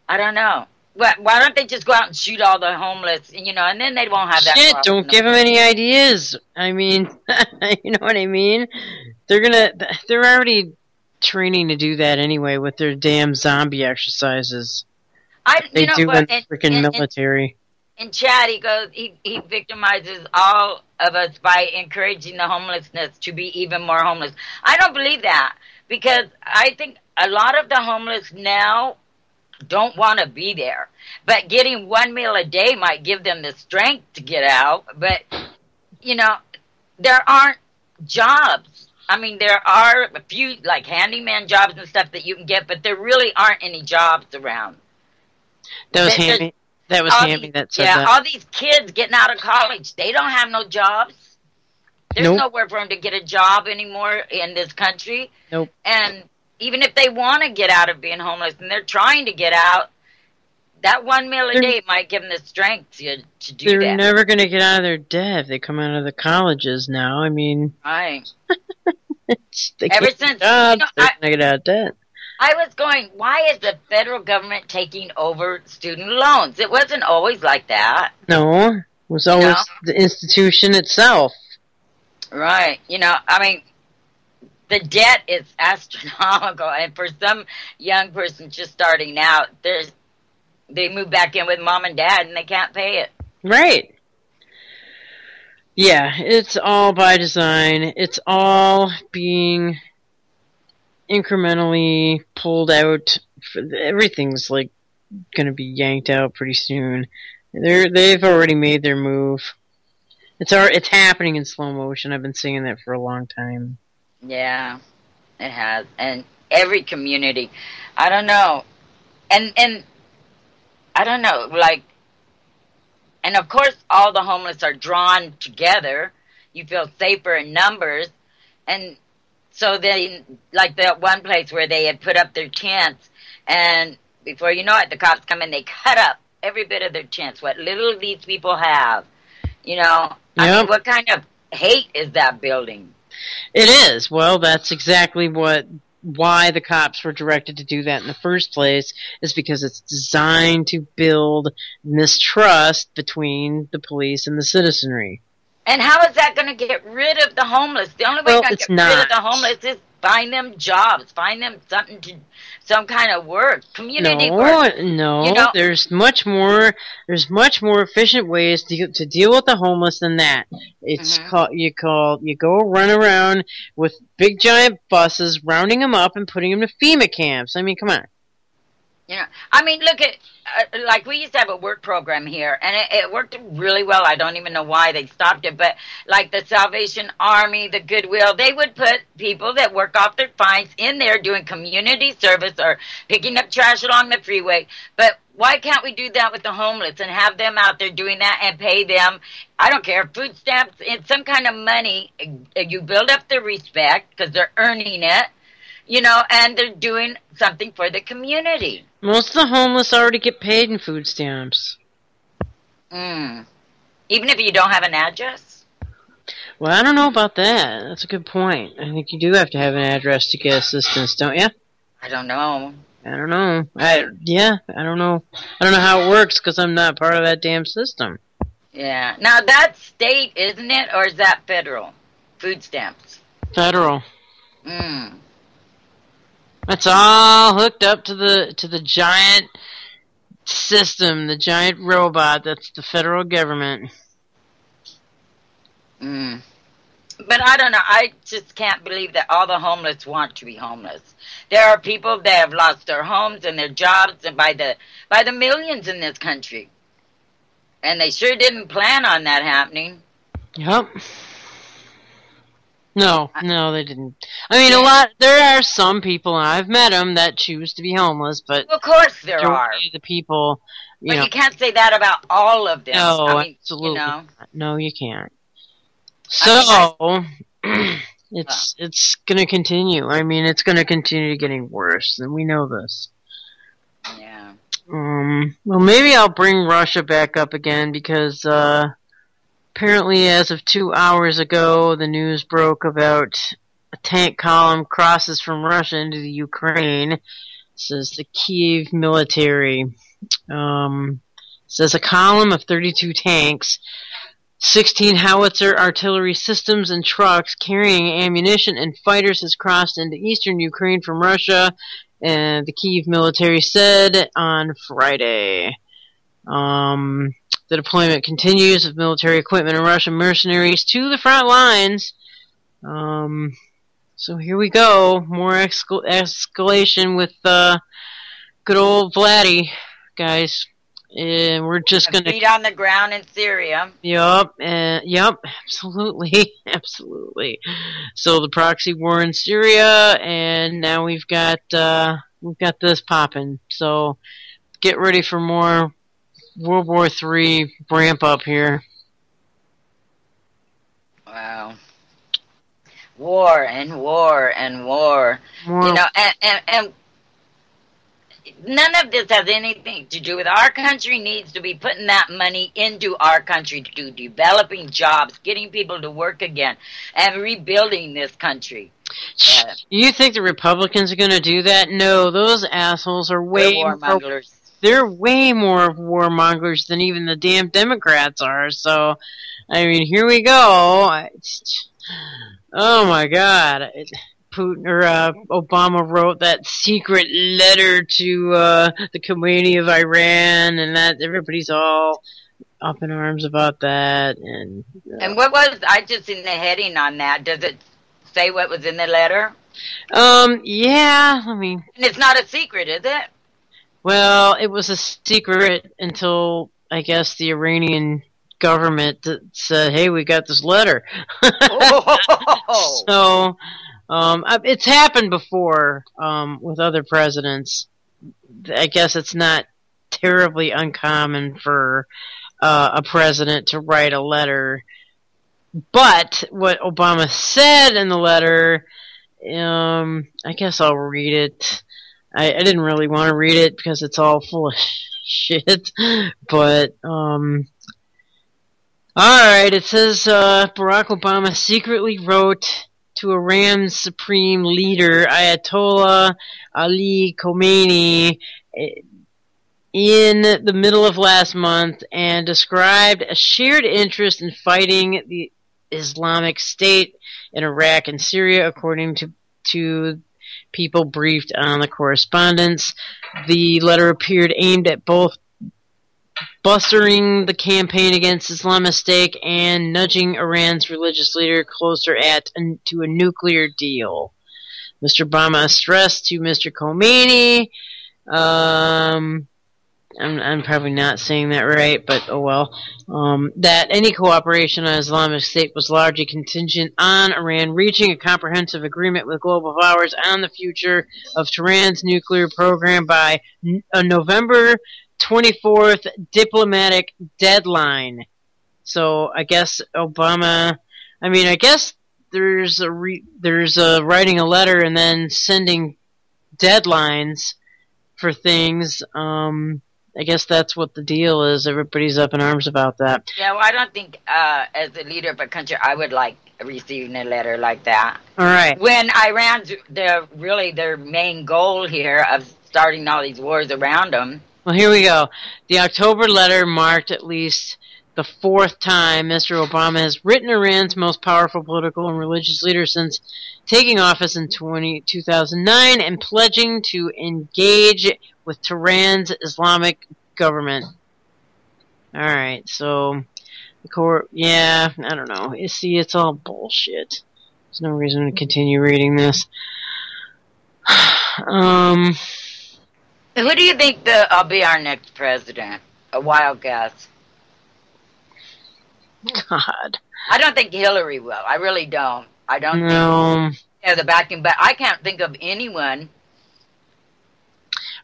Speaker 1: I don't know. Why don't they just go out and shoot all the homeless, you know, and then they won't have that problem.
Speaker 2: Don't give them any ideas. I mean, you know what I mean? They're already training to do that anyway with their damn zombie exercises. They do in the freaking military.
Speaker 1: In Chad, he goes, he victimizes all of us by encouraging the homelessness to be even more homeless. I don't believe that, because I think a lot of the homeless now don't want to be there. But getting one meal a day might give them the strength to get out. But, you know, there aren't jobs. I mean, there are a few, like, handyman jobs and stuff that you can get, but there really aren't any jobs around.
Speaker 2: That was Hammy. That was Hammy that said that.
Speaker 1: Yeah, all these kids getting out of college, they don't have no jobs. There's nowhere for them to get a job anymore in this country.
Speaker 2: Nope.
Speaker 1: And even if they want to get out of being homeless and they're trying to get out, that one meal a day might give them the strength to do that.
Speaker 2: They're never going to get out of their debt if they come out of the colleges now. I mean,
Speaker 1: right.
Speaker 2: Ever since jobs, they're going to get out of debt.
Speaker 1: I was going, why is the federal government taking over student loans? It wasn't always like that.
Speaker 2: No, it was always the institution itself.
Speaker 1: Right. You know, I mean, the debt is astronomical, and for some young person just starting out, they move back in with mom and dad, and they can't pay it.
Speaker 2: Right. Yeah, it's all by design. It's all being incrementally pulled out. Everything's like going to be yanked out pretty soon. They've already made their move. It's happening in slow motion. I've been seeing that for a long time.
Speaker 1: Yeah, it has. And every community, I don't know. And I don't know, like, and of course all the homeless are drawn together. You feel safer in numbers. And so they, like that one place where they had put up their tents, and before you know it, the cops come in, they cut up every bit of their tents, what little these people have. You know, I mean, what kind of hate is that building?
Speaker 2: It is. Well, that's exactly why the cops were directed to do that in the first place, is because it's designed to build mistrust between the police and the citizenry.
Speaker 1: And how is that going to get rid of the homeless? The only way to get rid of the homeless is find them jobs, find them some kind of work, community work.
Speaker 2: No,
Speaker 1: you know?
Speaker 2: There's much more efficient ways to deal with the homeless than that. It's you go run around with big giant buses, rounding them up and putting them to FEMA camps. I mean, come on.
Speaker 1: You know, I mean, look at, like, we used to have a work program here, and it worked really well. I don't even know why they stopped it, but, like, the Salvation Army, the Goodwill, they would put people that work off their fines in there doing community service or picking up trash along the freeway. But why can't we do that with the homeless and have them out there doing that and pay them, I don't care, food stamps, and some kind of money? You build up their respect because they're earning it. You know, and they're doing something for the community.
Speaker 2: Most of the homeless already get paid in food stamps.
Speaker 1: Even if you don't have an address?
Speaker 2: Well, I don't know about that. That's a good point. I think you do have to have an address to get assistance, don't you?
Speaker 1: I don't know.
Speaker 2: I don't know. I don't know. I don't know how it works because I'm not part of that damn system.
Speaker 1: Yeah. Now that's state, isn't it, or is that federal? Food stamps.
Speaker 2: Federal.
Speaker 1: Mm.
Speaker 2: That's all hooked up to the giant system, the giant robot. That's the federal government.
Speaker 1: Mm. But I don't know. I just can't believe that all the homeless want to be homeless. There are people that have lost their homes and their jobs, and by the millions in this country, and they sure didn't plan on that happening.
Speaker 2: Yep. No, they didn't. I mean, there are some people, and I've met them, that choose to be homeless, but
Speaker 1: of course there are.
Speaker 2: The people,
Speaker 1: but you can't say that about all of them.
Speaker 2: No,
Speaker 1: I mean,
Speaker 2: absolutely.
Speaker 1: You know?
Speaker 2: No, you can't. So, it's going to continue. I mean, it's going to continue getting worse, and we know this.
Speaker 1: Yeah.
Speaker 2: Well, maybe I'll bring Russia back up again, because, apparently, as of 2 hours ago, the news broke about a tank column crosses from Russia into the Ukraine. Says the Kyiv military. Says a column of 32 tanks, 16 howitzer artillery systems, and trucks carrying ammunition and fighters has crossed into eastern Ukraine from Russia, and the Kyiv military said on Friday. The deployment continues of military equipment and Russian mercenaries to the front lines. So here we go. More escalation with good old Vladdy, guys. And we're just going to...
Speaker 1: Feet on the ground in Syria.
Speaker 2: Yup, absolutely. Absolutely. So the proxy war in Syria, and now we've got this popping. So get ready for more World War III ramp up here.
Speaker 1: Wow. War and war and war. You know, and none of this has anything to do with our country. Needs to be putting that money into our country to do developing jobs, getting people to work again, and rebuilding this country.
Speaker 2: You think the Republicans are going to do that? No, those assholes are way
Speaker 1: warmongers.
Speaker 2: They're way more warmongers than even the damn Democrats are. So, I mean, here we go. Oh my God. Putin or Obama wrote that secret letter to the Khomeini of Iran, and that everybody's all up in arms about that. And
Speaker 1: what was, I just seen the heading on that. Does it say what was in the letter?
Speaker 2: Yeah, I mean...
Speaker 1: And it's not a secret, is it?
Speaker 2: Well, it was a secret until, I guess, the Iranian government said, hey, we got this letter. So, it's happened before with other presidents. I guess it's not terribly uncommon for a president to write a letter. But what Obama said in the letter, I guess I'll read it. I didn't really want to read it because it's all full of shit. But, alright, it says Barack Obama secretly wrote to Iran's supreme leader, Ayatollah Ali Khomeini, in the middle of last month, and described a shared interest in fighting the Islamic State in Iraq and Syria, according to people briefed on the correspondence. The letter appeared aimed at both bustering the campaign against Islamic State and nudging Iran's religious leader closer to a nuclear deal. Mr. Obama stressed to Mr. Khomeini, I'm probably not saying that right, but oh well, that any cooperation on Islamic State was largely contingent on Iran reaching a comprehensive agreement with global powers on the future of Tehran's nuclear program by a November 24th diplomatic deadline. So I guess Obama, I guess there's a writing a letter and then sending deadlines for things. I guess that's what the deal is. Everybody's up in arms about that.
Speaker 1: Yeah, well, I don't think as a leader of a country I would like receiving a letter like that.
Speaker 2: All right.
Speaker 1: When Iran's their main goal here of starting all these wars around them.
Speaker 2: Well, here we go. The October letter marked at least the fourth time Mr. Obama has written Iran's most powerful political and religious leader since taking office in 2009 and pledging to engage with Tehran's Islamic government. Alright, so the court, yeah, I don't know. You see, it's all bullshit. There's no reason to continue reading this.
Speaker 1: Who do you think will be our next president? A wild guess.
Speaker 2: God.
Speaker 1: I don't think Hillary will. I really don't. I don't think the backing, but I can't think of anyone.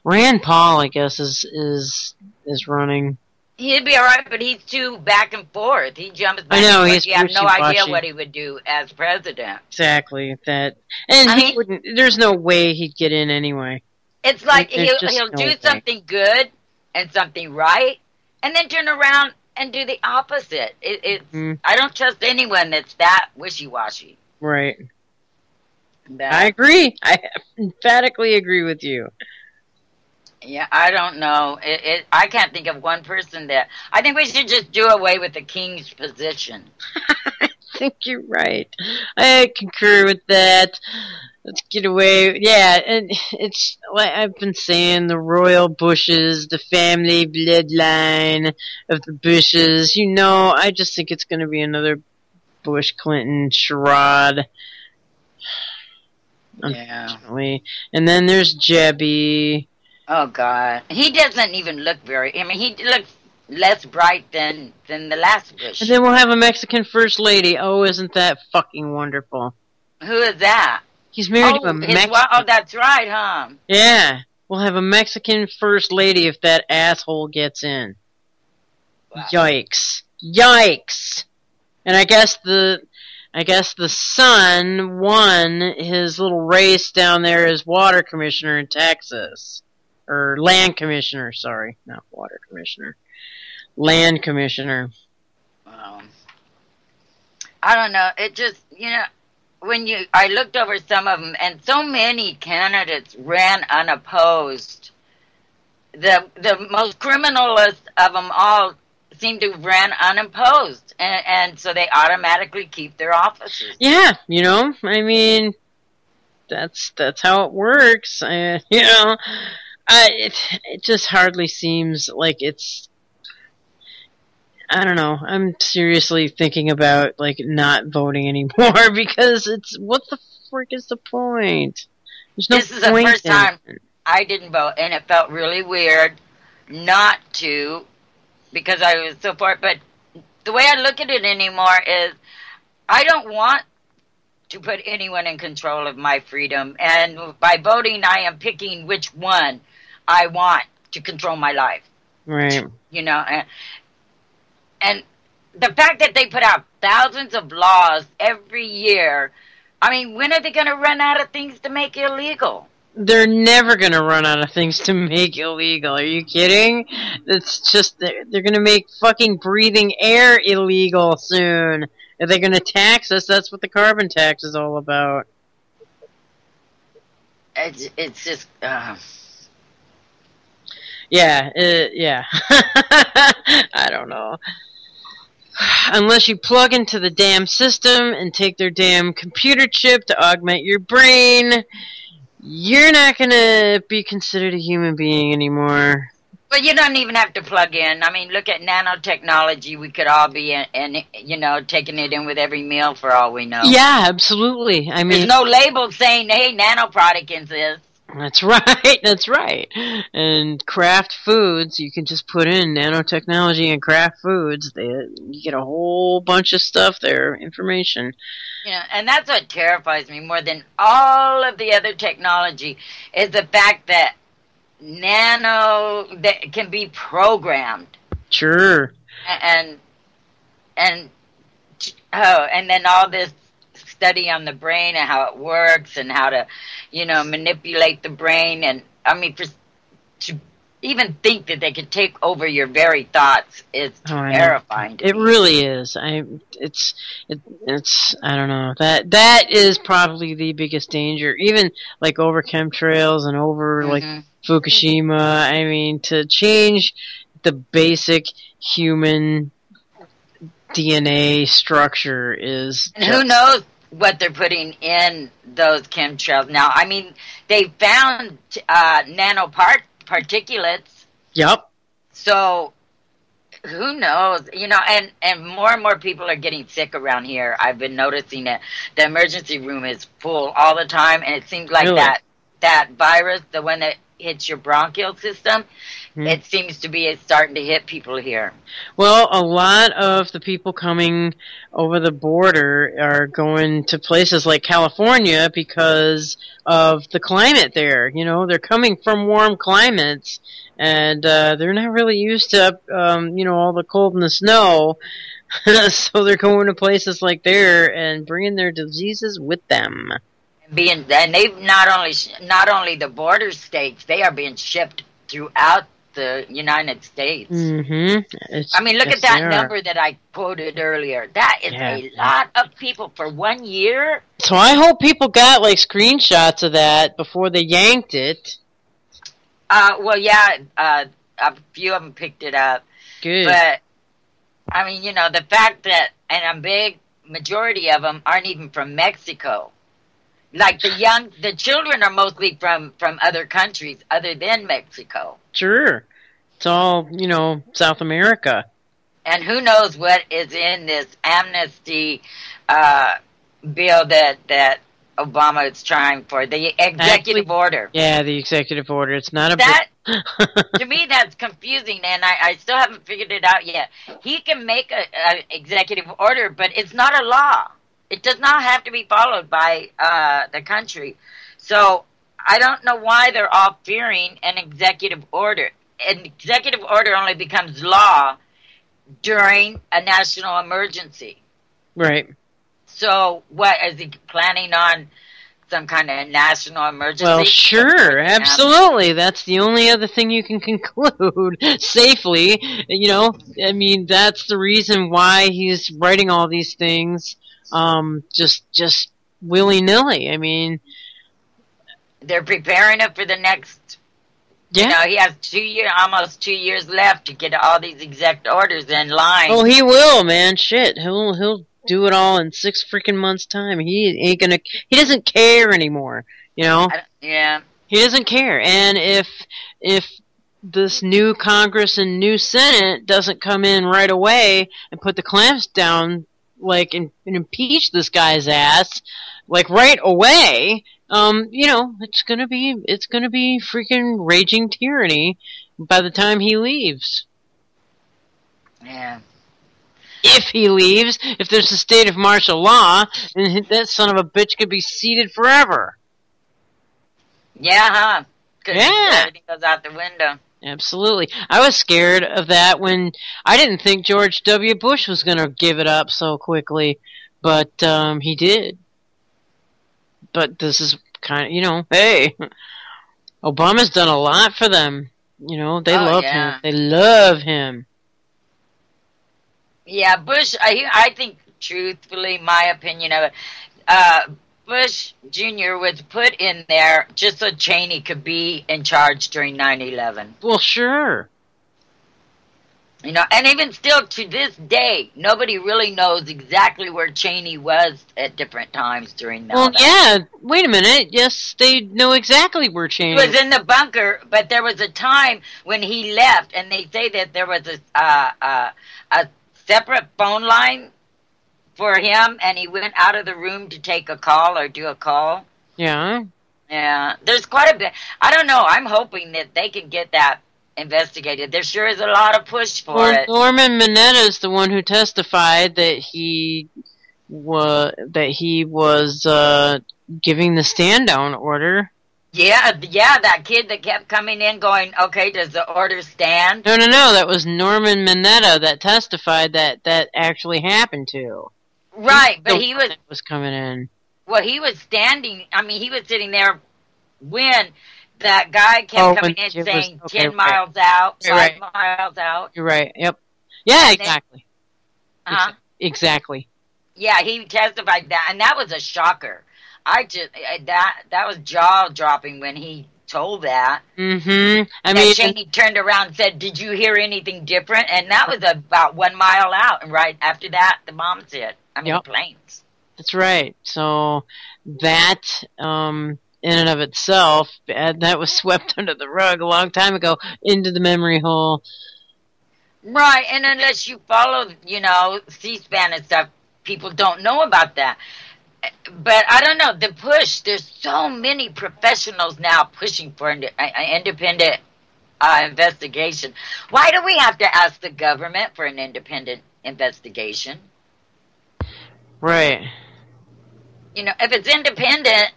Speaker 2: Rand Paul, I guess, is running.
Speaker 1: He'd be all right, but he's too back and forth. He jumps back.
Speaker 2: I know,
Speaker 1: and forth.
Speaker 2: he's
Speaker 1: You have no idea
Speaker 2: wishy-washy.
Speaker 1: what he would do as president.
Speaker 2: Exactly that, and he wouldn't. There's no way he'd get in anyway.
Speaker 1: It's like
Speaker 2: There's
Speaker 1: he'll
Speaker 2: no
Speaker 1: do
Speaker 2: way.
Speaker 1: something good and something right, and then turn around and do the opposite. I don't trust anyone that's that wishy-washy.
Speaker 2: Right. I agree. I emphatically agree with you.
Speaker 1: Yeah, I don't know. I can't think of one person that... I think we should just do away with the king's position.
Speaker 2: I think you're right. I concur with that. Let's get away. Yeah, and it's like I've been saying, the royal Bushes, the family bloodline of the Bushes. You know, I just think it's going to be another Bush-Clinton charade. Unfortunately. And then there's Jebby.
Speaker 1: Oh, God. He doesn't even look very... I mean, he looks less bright than the last Bush.
Speaker 2: And then we'll have a Mexican first lady. Oh, isn't that fucking wonderful?
Speaker 1: Who is that?
Speaker 2: He's married to a Mexican...
Speaker 1: Oh, that's right, huh?
Speaker 2: Yeah. We'll have a Mexican first lady if that asshole gets in. Wow. Yikes. Yikes! And I guess the son won his little race down there as water commissioner in Texas. Or land commissioner, sorry. Not water commissioner. Land commissioner.
Speaker 1: I don't know. It just, you know, I looked over some of them, and so many candidates ran unopposed. The most criminalist of them all seem to have ran unopposed, and so they automatically keep their offices.
Speaker 2: Yeah, you know, I mean, that's how it works. You know, it just hardly seems like it's. I don't know. I'm seriously thinking about like not voting anymore because it's what the frick is the point? There's no point.
Speaker 1: This is the first time I didn't vote, and it felt really weird not to because I was so far. But the way I look at it anymore is I don't want to put anyone in control of my freedom, and by voting, I am picking which one I want to control my life.
Speaker 2: Right.
Speaker 1: You know, and the fact that they put out thousands of laws every year, I mean, when are they going to run out of things to make illegal?
Speaker 2: They're never going to run out of things to make illegal. Are you kidding? It's just, they're going to make fucking breathing air illegal soon. Are they going to tax us? That's what the carbon tax is all about.
Speaker 1: It's just...
Speaker 2: Yeah, yeah. I don't know. Unless you plug into the damn system and take their damn computer chip to augment your brain, you're not gonna be considered a human being anymore.
Speaker 1: But you don't even have to plug in. I mean, look at nanotechnology. We could all be, you know, taking it in with every meal for all we know.
Speaker 2: Yeah, absolutely. I mean,
Speaker 1: there's no label saying, "Hey, nano product is this."
Speaker 2: That's right, that's right. And Kraft Foods, you can just put in nanotechnology and Kraft Foods. You get a whole bunch of stuff there, information.
Speaker 1: Yeah, and that's what terrifies me more than all of the other technology is the fact that that can be programmed.
Speaker 2: Sure.
Speaker 1: And then all this study on the brain and how it works and how to, you know, manipulate the brain. And I mean, to even think that they could take over your very thoughts is terrifying.
Speaker 2: It really is. It's I don't know. That is probably the biggest danger. Even like over chemtrails and over like Fukushima. I mean, to change the basic human DNA structure is.
Speaker 1: And who knows what they're putting in those chemtrails now? I mean, they found nanoparticulates.
Speaker 2: Yep.
Speaker 1: So who knows? You know, and more people are getting sick around here. I've been noticing it. The emergency room is full all the time, and it seems like
Speaker 2: Really?
Speaker 1: that virus, the one that hits your bronchial system, it seems to be starting to hit people here.
Speaker 2: Well, a lot of the people coming over the border are going to places like California because of the climate there. You know, they're coming from warm climates, and they're not really used to, you know, all the cold and the snow. So they're going to places like there and bringing their diseases with them.
Speaker 1: And they've not only the border states, they are being shipped throughout the United States.
Speaker 2: Mm-hmm.
Speaker 1: I mean, look at that number that I quoted earlier. That is a lot of people for 1 year.
Speaker 2: So I hope people got like screenshots of that before they yanked it.
Speaker 1: Well, yeah, a few of them picked it up.
Speaker 2: Good.
Speaker 1: But, I mean, you know, the fact that, and a big majority of them aren't even from Mexico. Like the children are mostly from other countries other than Mexico.
Speaker 2: Sure. It's all, you know, South America.
Speaker 1: And who knows what is in this amnesty bill that Obama is trying for, the executive order.
Speaker 2: Yeah, the executive order. It's not a...
Speaker 1: To me, that's confusing, and I still haven't figured it out yet. He can make an executive order, but it's not a law. It does not have to be followed by the country. So I don't know why they're all fearing an executive order. An executive order only becomes law during a national emergency.
Speaker 2: Right.
Speaker 1: So what, is he planning on some kind of national emergency?
Speaker 2: Well, sure, absolutely. That's the only other thing you can conclude safely. You know, I mean, that's the reason why he's writing all these things. Just willy-nilly. I mean,
Speaker 1: they're preparing it for the next.
Speaker 2: Yeah.
Speaker 1: You know, he has almost 2 years left to get all these exec orders in line.
Speaker 2: Oh, he will, man. Shit, he'll do it all in 6 freaking months' time. He ain't gonna. He doesn't care anymore. You know.
Speaker 1: Yeah.
Speaker 2: He doesn't care, and if this new Congress and new Senate doesn't come in right away and put the clamps down, like, and impeach this guy's ass, like, right away, you know, it's gonna be freaking raging tyranny by the time he leaves.
Speaker 1: Yeah.
Speaker 2: If he leaves, if there's a state of martial law, then that son of a bitch could be seated forever.
Speaker 1: Yeah, huh?
Speaker 2: Yeah.
Speaker 1: Everything goes out the window.
Speaker 2: Absolutely. I was scared of that when I didn't think George W. Bush was going to give it up so quickly, but he did. But this is kind of, you know, hey, Obama's done a lot for them. You know, they love him. They love him.
Speaker 1: Yeah, Bush, I think, truthfully, my opinion of it, Bush Jr. was put in there just so Cheney could be in charge during 9/11.
Speaker 2: Well, sure.
Speaker 1: You know, and even still to this day, nobody really knows exactly where Cheney was at different times during that.
Speaker 2: Well, yeah, wait a minute. Yes, they know exactly where Cheney
Speaker 1: was. He was in the bunker, but there was a time when he left, and they say that there was a separate phone line for him, and he went out of the room to take a call or do a call.
Speaker 2: Yeah.
Speaker 1: Yeah, there's quite a bit. I don't know. I'm hoping that they can get that investigated. There sure is a lot of push for it.
Speaker 2: Norman Mineta is the one who testified that he was giving the stand down order.
Speaker 1: Yeah, that kid that kept coming in going, okay, does the order stand?
Speaker 2: No, that was Norman Mineta that testified that actually happened to.
Speaker 1: Right, but he
Speaker 2: was coming in.
Speaker 1: Well, he was standing, I mean, he was sitting there when that guy kept coming in saying 10 miles out, 5 miles out.
Speaker 2: You're right, yep. Yeah, exactly. Exactly.
Speaker 1: Yeah, he testified that, and that was a shocker. That was jaw-dropping when he told that.
Speaker 2: Mm-hmm. I
Speaker 1: That
Speaker 2: mean,
Speaker 1: Cheney turned around and said, "Did you hear anything different?" And that was about 1 mile out. And right after that, the bombs hit. I mean,
Speaker 2: yep,
Speaker 1: the planes.
Speaker 2: that's right. So that, in and of itself, that was swept under the rug a long time ago into the memory hole.
Speaker 1: Right, and unless you follow, C-SPAN and stuff, people don't know about that. But I don't know, the push, there's so many professionals now pushing for an independent investigation. Why do we have to ask the government for an independent investigation?
Speaker 2: Right.
Speaker 1: If it's independent,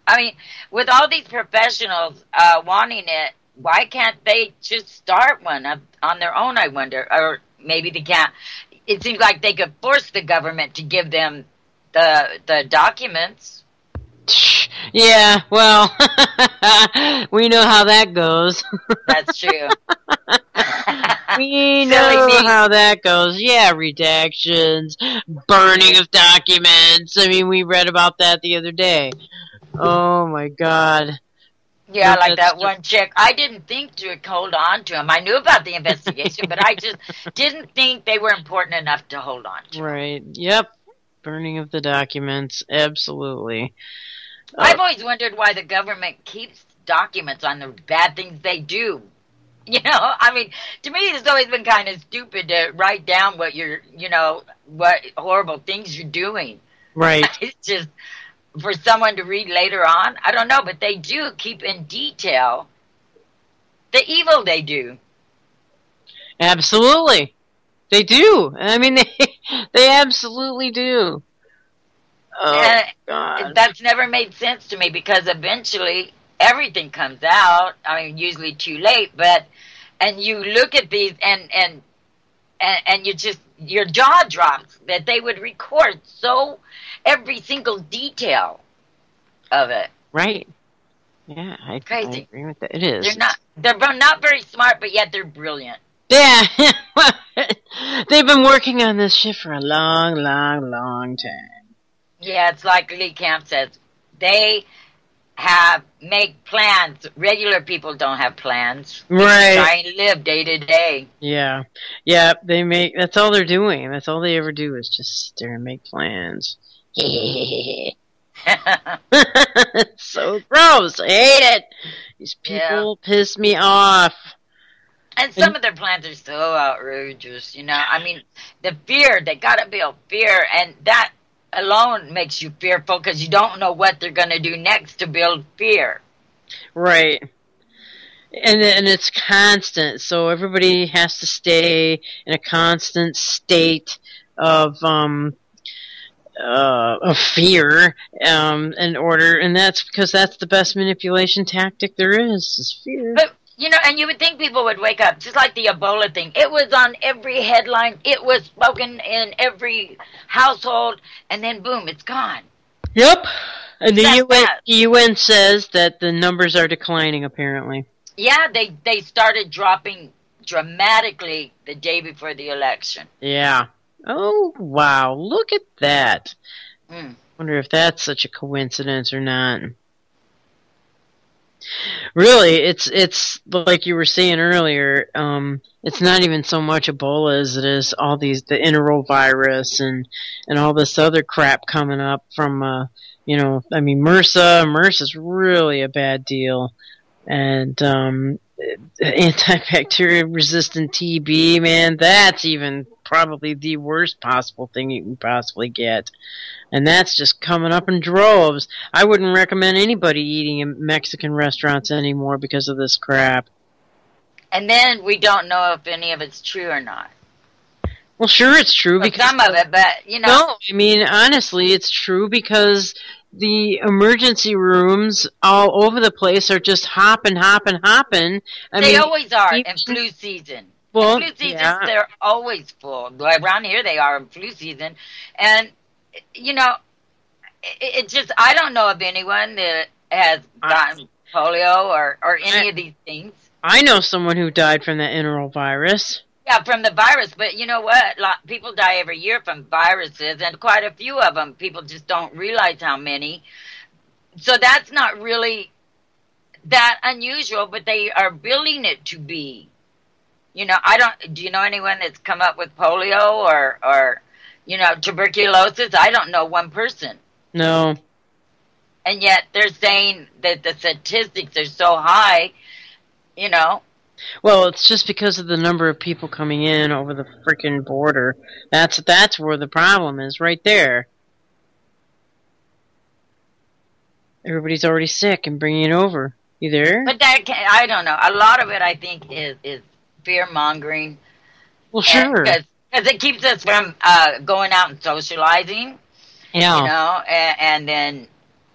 Speaker 1: I mean, with all these professionals wanting it, why can't they just start one on their own, I wonder? Or maybe they can't. It seems like they could force the government to give them the documents.
Speaker 2: Yeah, well, we know how that goes.
Speaker 1: That's true.
Speaker 2: We know how that goes. Yeah, redactions, burning of documents. I mean, we read about that the other day. Oh, my God.
Speaker 1: Yeah, like that one chick. I didn't think to hold on to him. I knew about the investigation, but I just didn't think they were important enough to hold on to.
Speaker 2: Right. Yep. Burning of the documents. Absolutely.
Speaker 1: I've always wondered why the government keeps documents on the bad things they do. I mean, to me, it's always been kind of stupid to write down what what horrible things you're doing.
Speaker 2: Right.
Speaker 1: It's just for someone to read later on. I don't know, but they do keep in detail the evil they do.
Speaker 2: Absolutely. They do. I mean, they absolutely do. Oh, God.
Speaker 1: That's never made sense to me because eventually everything comes out. I mean, usually too late, and you look at these and you just, your jaw drops that they would record every single detail of it.
Speaker 2: Right. Yeah, I agree with that. It is.
Speaker 1: They're not very smart, but yet they're brilliant.
Speaker 2: Yeah. They've been working on this shit for a long, long, long time.
Speaker 1: Yeah, it's like Lee Camp says. They make plans. Regular people don't have plans.
Speaker 2: Right.
Speaker 1: They try and live day to day.
Speaker 2: Yeah. Yeah, that's all they're doing. That's all they ever do is just sit there and make plans. It's so gross. I hate it. These people piss me off.
Speaker 1: And some of their plans are so outrageous, I mean, the fear, they gotta build fear, and that alone makes you fearful because you don't know what they're gonna do next to build fear.
Speaker 2: Right. And it's constant, so everybody has to stay in a constant state of fear, in order, and that's because that's the best manipulation tactic there is fear.
Speaker 1: But, and you would think people would wake up, just like the Ebola thing. It was on every headline, it was spoken in every household, and then boom, it's gone.
Speaker 2: Yep. And the UN says that the numbers are declining, apparently.
Speaker 1: Yeah, they started dropping dramatically the day before the election.
Speaker 2: Yeah. Oh, wow. Look at that. Wonder if that's such a coincidence or not. Really, it's like you were saying earlier, it's not even so much Ebola as it is all the enterovirus and all this other crap coming up from, I mean, MRSA's really a bad deal. And, antibacterial resistant TB, man, that's even probably the worst possible thing you can possibly get. And that's just coming up in droves. I wouldn't recommend anybody eating in Mexican restaurants anymore because of this crap.
Speaker 1: And then we don't know if any of it's true or not.
Speaker 2: Well, sure it's true.
Speaker 1: Well, because some of it, but,
Speaker 2: No, I mean, honestly, it's true because the emergency rooms all over the place are just hopping.
Speaker 1: They always are in flu season.
Speaker 2: Well,
Speaker 1: in flu season, they're always full. Around here, they are in flu season. And, it just, I don't know of anyone that has gotten polio or any of these things.
Speaker 2: I know someone who died from that enterovirus.
Speaker 1: Yeah, from the virus, but you know what? People die every year from viruses, and quite a few of them. People just don't realize how many. So that's not really that unusual, but they are billing it to be. Do you know anyone that's come up with polio or tuberculosis? I don't know one person.
Speaker 2: No.
Speaker 1: And yet they're saying that the statistics are so high,
Speaker 2: Well, it's just because of the number of people coming in over the freaking border. That's where the problem is, right there. Everybody's already sick and bringing it over. You there?
Speaker 1: But I don't know. A lot of it, I think, is fear mongering.
Speaker 2: Well, sure.
Speaker 1: Because it keeps us from going out and socializing.
Speaker 2: Yeah.
Speaker 1: And then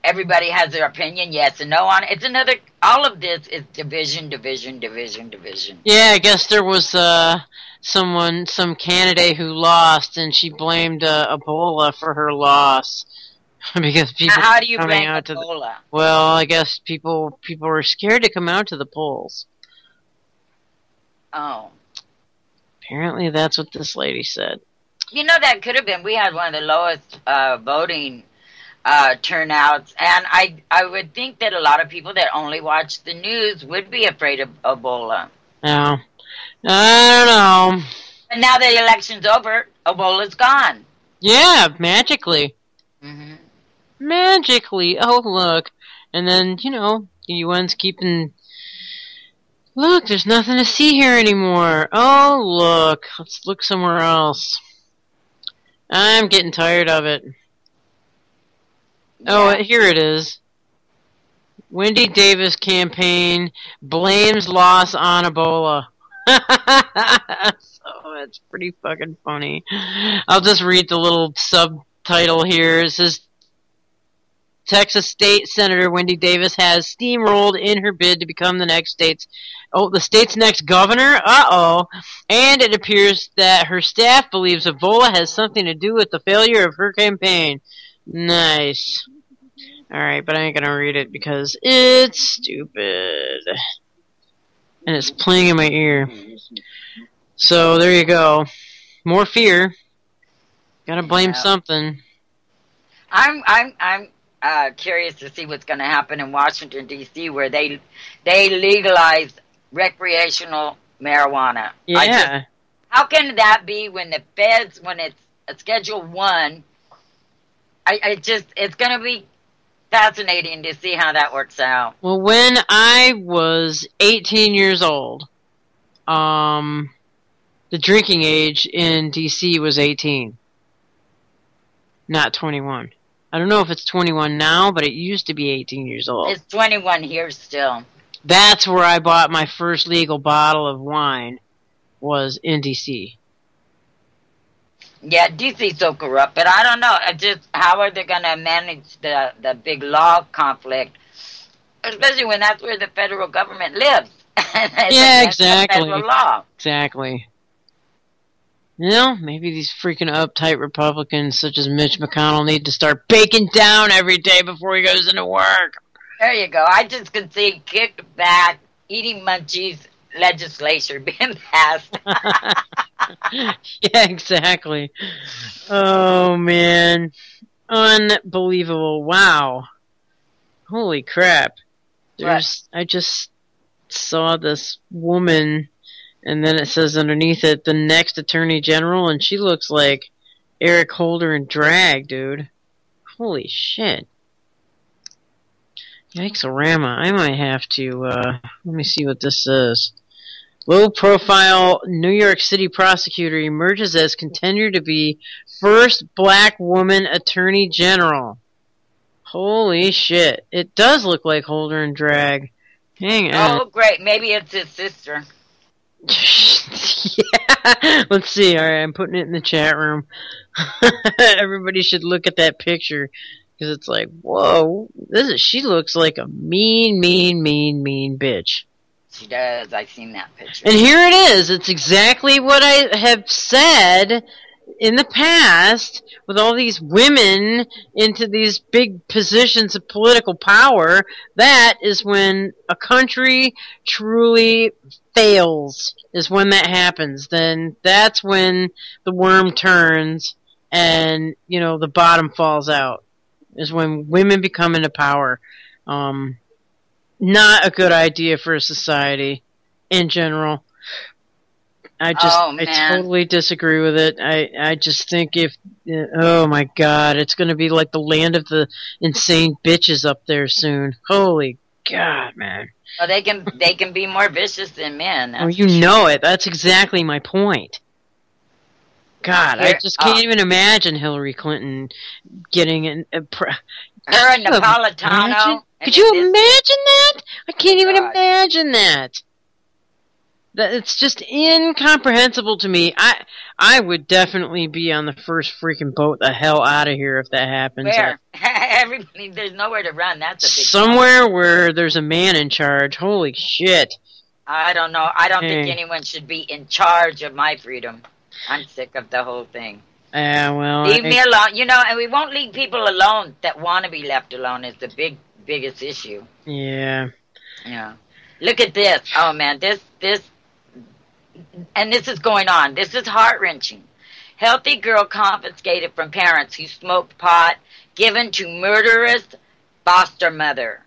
Speaker 1: everybody has their opinion, yes and no on it. All of this is division.
Speaker 2: Yeah, I guess there was some candidate who lost, and she blamed Ebola for her loss. Because people
Speaker 1: how do you
Speaker 2: coming
Speaker 1: blame
Speaker 2: out
Speaker 1: Ebola?
Speaker 2: Well, I guess people are scared to come out to the polls.
Speaker 1: Oh.
Speaker 2: Apparently that's what this lady said.
Speaker 1: That could have been. We had one of the lowest voting turnouts, and I would think that a lot of people that only watch the news would be afraid of Ebola.
Speaker 2: Oh. I don't know.
Speaker 1: And now the election's over, Ebola's gone.
Speaker 2: Yeah, magically.
Speaker 1: Mm-hmm.
Speaker 2: Magically. Oh, look. And then, the UN's keeping... Look, there's nothing to see here anymore. Oh, look. Let's look somewhere else. I'm getting tired of it. Yeah. Oh, here it is. Wendy Davis campaign blames loss on Ebola. So it's pretty fucking funny. I'll just read the little subtitle here. It says, Texas State Senator Wendy Davis has steamrolled in her bid to become the state's next governor. And it appears that her staff believes Ebola has something to do with the failure of her campaign. Nice. Alright, but I ain't gonna read it because it's stupid. And it's playing in my ear. So there you go. More fear. Gotta blame something.
Speaker 1: I'm curious to see what's going to happen in Washington, D.C., where they legalize recreational marijuana.
Speaker 2: Yeah.
Speaker 1: How can that be when the feds, when it's Schedule 1, it's going to be fascinating to see how that works out.
Speaker 2: Well, when I was 18 years old, the drinking age in D.C. was 18, not 21. I don't know if it's 21 now, but it used to be 18 years old.
Speaker 1: It's 21 here still.
Speaker 2: That's where I bought my first legal bottle of wine, was in D.C.
Speaker 1: Yeah, D.C.'s so corrupt, but I don't know. How are they going to manage the big law conflict, especially when that's where the federal government lives?
Speaker 2: Yeah, exactly.
Speaker 1: Federal law.
Speaker 2: Exactly. Maybe these freaking uptight Republicans such as Mitch McConnell need to start baking down every day before he goes into work.
Speaker 1: There you go. I just can see kicked back, eating munchies legislature being passed.
Speaker 2: Yeah, exactly. Oh, man. Unbelievable. Wow. Holy crap. I just saw this woman... And then it says underneath it, the next Attorney General, and she looks like Eric Holder in drag, dude. Holy shit. Yikes-a-rama. I might have to, let me see what this says. Low-profile New York City prosecutor emerges as contender to be first black woman Attorney General. Holy shit. It does look like Holder in drag. Hang on.
Speaker 1: Oh, great. Maybe it's his sister.
Speaker 2: Yeah, let's see. All right, I'm putting it in the chat room. Everybody should look at that picture because it's like, whoa, she looks like a mean bitch.
Speaker 1: She does. I've seen that picture.
Speaker 2: And here it is. It's exactly what I have said in the past with all these women into these big positions of political power. That is when a country truly fails, is when that happens. Then that's when the worm turns and, the bottom falls out, is when women become into power. not a good idea for a society in general. I totally disagree with it. I just think oh my God, it's going to be like the land of the insane bitches up there soon. Holy God, man.
Speaker 1: Well, they can be more vicious than men.
Speaker 2: Oh, you know it. That's exactly my point. God, I just can't even imagine Hillary Clinton getting her
Speaker 1: and Napolitano.
Speaker 2: Could you imagine that? I can't even imagine that. It's just incomprehensible to me. I would definitely be on the first freaking boat the hell out of here if that happens.
Speaker 1: Where? Everybody, there's nowhere to run. That's a big
Speaker 2: somewhere
Speaker 1: problem.
Speaker 2: Where there's a man in charge. Holy shit.
Speaker 1: I don't know. I don't think anyone should be in charge of my freedom. I'm sick of the whole thing.
Speaker 2: Well,
Speaker 1: leave me alone. And we won't leave people alone that want to be left alone is the biggest issue.
Speaker 2: Yeah.
Speaker 1: Yeah. Look at this. Oh, man. This, and this is going on. This is heart-wrenching. Healthy girl confiscated from parents who smoked pot, given to murderous foster mother.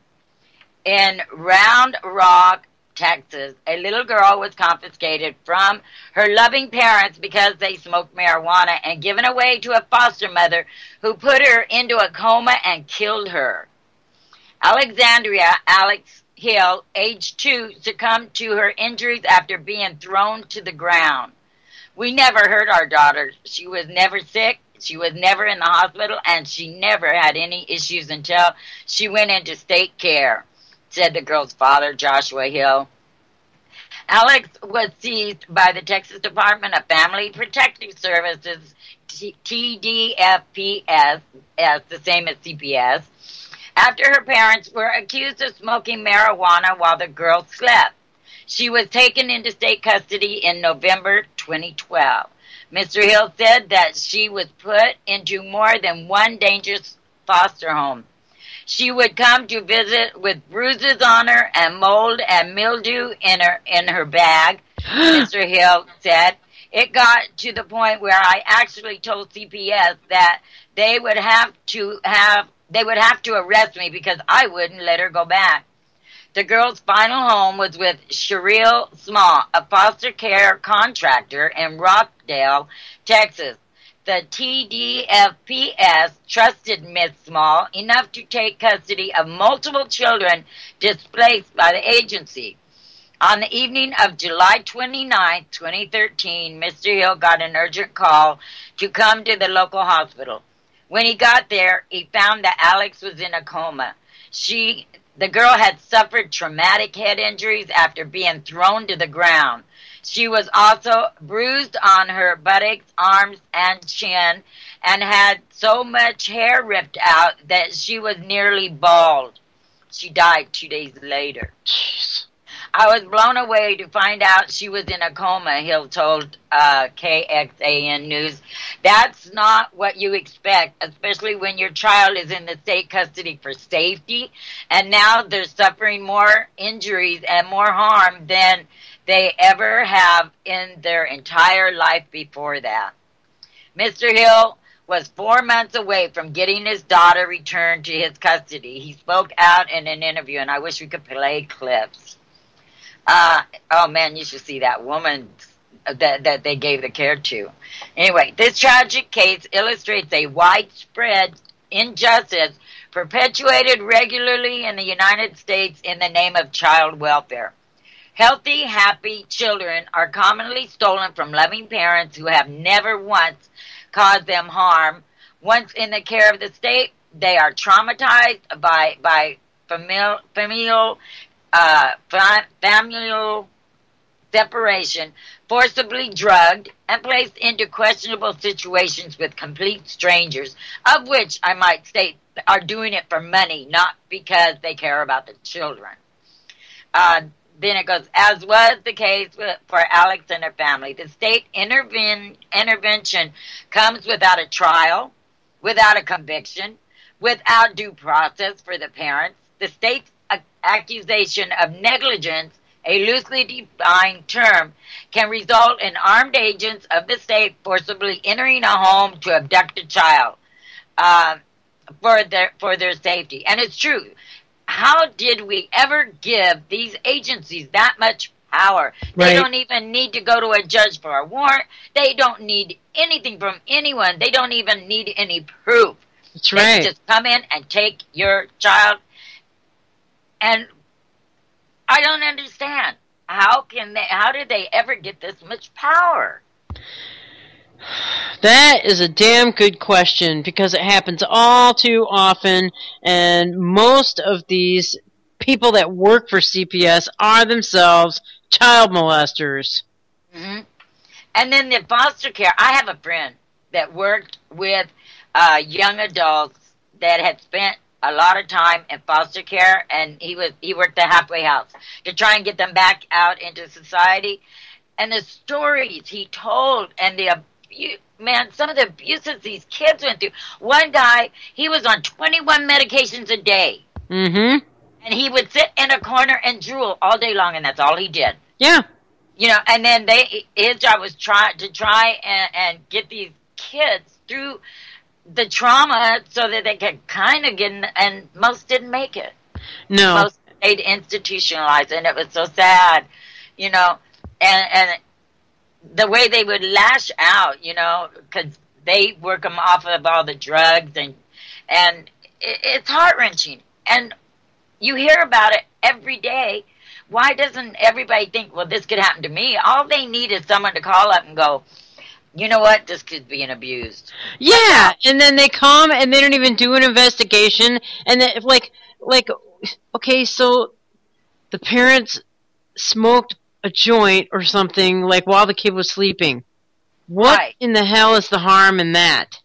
Speaker 1: In Round Rock, Texas, a little girl was confiscated from her loving parents because they smoked marijuana and given away to a foster mother who put her into a coma and killed her. Alexandria Alex Hill, age 2, succumbed to her injuries after being thrown to the ground. We never hurt our daughter. She was never sick. She was never in the hospital, and she never had any issues until she went into state care, said the girl's father, Joshua Hill. Alex was seized by the Texas Department of Family Protective Services, TDFPS, the same as CPS, after her parents were accused of smoking marijuana while the girl slept. She was taken into state custody in November 2012. Mr. Hill said that she was put into more than one dangerous foster home. She would come to visit with bruises on her and mold and mildew in her bag, Mr. Hill said. It got to the point where I actually told CPS that they would have to arrest me because I wouldn't let her go back. The girl's final home was with Cheryl Small, a foster care contractor in Rockdale, Texas. The TDFPS trusted Ms. Small enough to take custody of multiple children displaced by the agency. On the evening of July 29, 2013, Mr. Hill got an urgent call to come to the local hospital. When he got there, he found that Alex was in a coma. The girl had suffered traumatic head injuries after being thrown to the ground. She was also bruised on her buttocks, arms, and chin, and had so much hair ripped out that she was nearly bald. She died 2 days later.
Speaker 2: Jeez.
Speaker 1: I was blown away to find out she was in a coma, Hill told KXAN News. That's not what you expect, especially when your child is in the state custody for safety, and now they're suffering more injuries and more harm than they ever have in their entire life before that. Mr. Hill was 4 months away from getting his daughter returned to his custody. He spoke out in an interview, and I wish we could play clips. Oh man, you should see that woman that they gave the care to. Anyway, this tragic case illustrates a widespread injustice perpetuated regularly in the United States in the name of child welfare. Healthy, happy children are commonly stolen from loving parents who have never once caused them harm. Once in the care of the state, they are traumatized by familial separation, forcibly drugged, and placed into questionable situations with complete strangers, of which I might state are doing it for money, not because they care about the children. Then it goes, as was the case for Alex and her family. The state intervention comes without a trial, without a conviction, without due process for the parents. The state's accusation of negligence, a loosely defined term, can result in armed agents of the state forcibly entering a home to abduct a child for their safety. And it's true. how did we ever give these agencies that much power? They don't even need to go to a judge for a warrant. They don't need anything from anyone. They don't even need any proof.
Speaker 2: That's
Speaker 1: They
Speaker 2: right.
Speaker 1: can just come in and take your child. And I don't understand. How did they ever get this much power?
Speaker 2: That is a damn good question, because it happens all too often, and most of these people that work for CPS are themselves child molesters.
Speaker 1: Mm-hmm. And then the foster care. I have a friend that worked with young adults that had spent a lot of time in foster care, and he worked the halfway house to try and get them back out into society. And the stories he told, and some of the abuses these kids went through. One guy, he was on 21 medications a day.
Speaker 2: Mm-hmm.
Speaker 1: And he would sit in a corner and drool all day long, and that's all he did.
Speaker 2: Yeah.
Speaker 1: And then his job was to try and get these kids through the trauma so that they could kind of get in, and most didn't make it.
Speaker 2: No.
Speaker 1: Most stayed institutionalized, and it was so sad, and the way they would lash out, because they work them off of all the drugs, and it's heart-wrenching. And you hear about it every day. Why doesn't everybody think, well, this could happen to me? All they need is someone to call up and go, you know what, this kid's being abused.
Speaker 2: Yeah, and then they come and they don't even do an investigation, and then, okay, so the parents smoked a joint or something, while the kid was sleeping. What in the hell is the harm in that?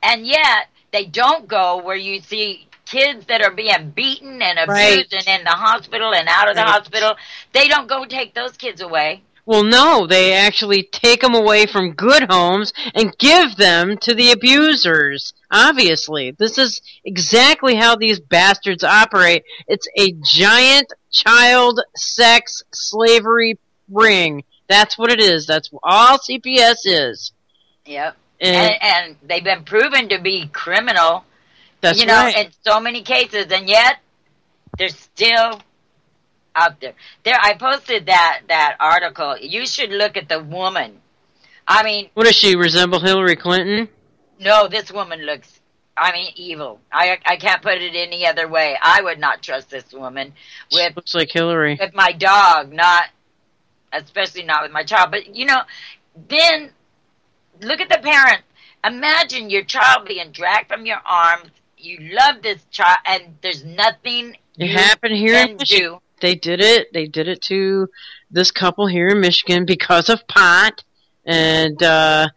Speaker 1: And yet, they don't go where you see kids that are being beaten and abused and in the hospital and out of the hospital. They don't go take those kids away.
Speaker 2: Well, no, they actually take them away from good homes and give them to the abusers. Obviously, this is exactly how these bastards operate. It's a giant child sex slavery ring. That's what it is. That's all CPS is.
Speaker 1: Yep. And they've been proven to be criminal.
Speaker 2: That's right.
Speaker 1: In so many cases, and yet they're still out there. I posted that article. You should look at the woman. I mean,
Speaker 2: what does she resemble? Hillary Clinton?
Speaker 1: No, this woman looks, evil. I can't put it any other way. I would not trust this woman
Speaker 2: She looks like Hillary.
Speaker 1: with my dog, especially not with my child. But then look at the parent. Imagine your child being dragged from your arms. You love this child, and there's nothing
Speaker 2: it happened here in Michigan.
Speaker 1: Do.
Speaker 2: They did it. They did it to this couple here in Michigan because of pot. And I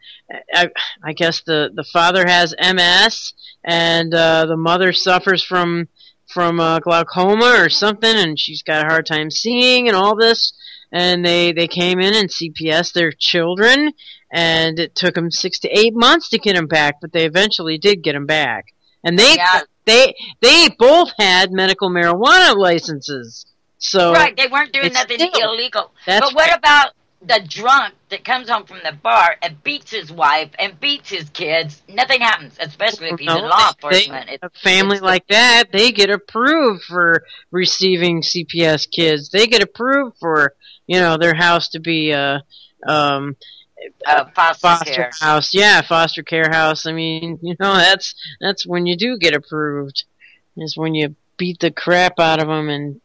Speaker 2: guess the father has MS, and the mother suffers from glaucoma or something, and she's got a hard time seeing and all this. And they came in and CPS their children, and it took them 6 to 8 months to get them back, but they eventually did get them back. And they both had medical marijuana licenses. So
Speaker 1: they weren't doing nothing illegal. But what about the drunk that comes home from the bar and beats his wife and beats his kids? Nothing happens, especially if he's in law enforcement.
Speaker 2: A family like that, they get approved for receiving CPS kids. They get approved for, their house to be a foster house. Yeah, foster care house. I mean, that's when you do get approved, is when you beat the crap out of them and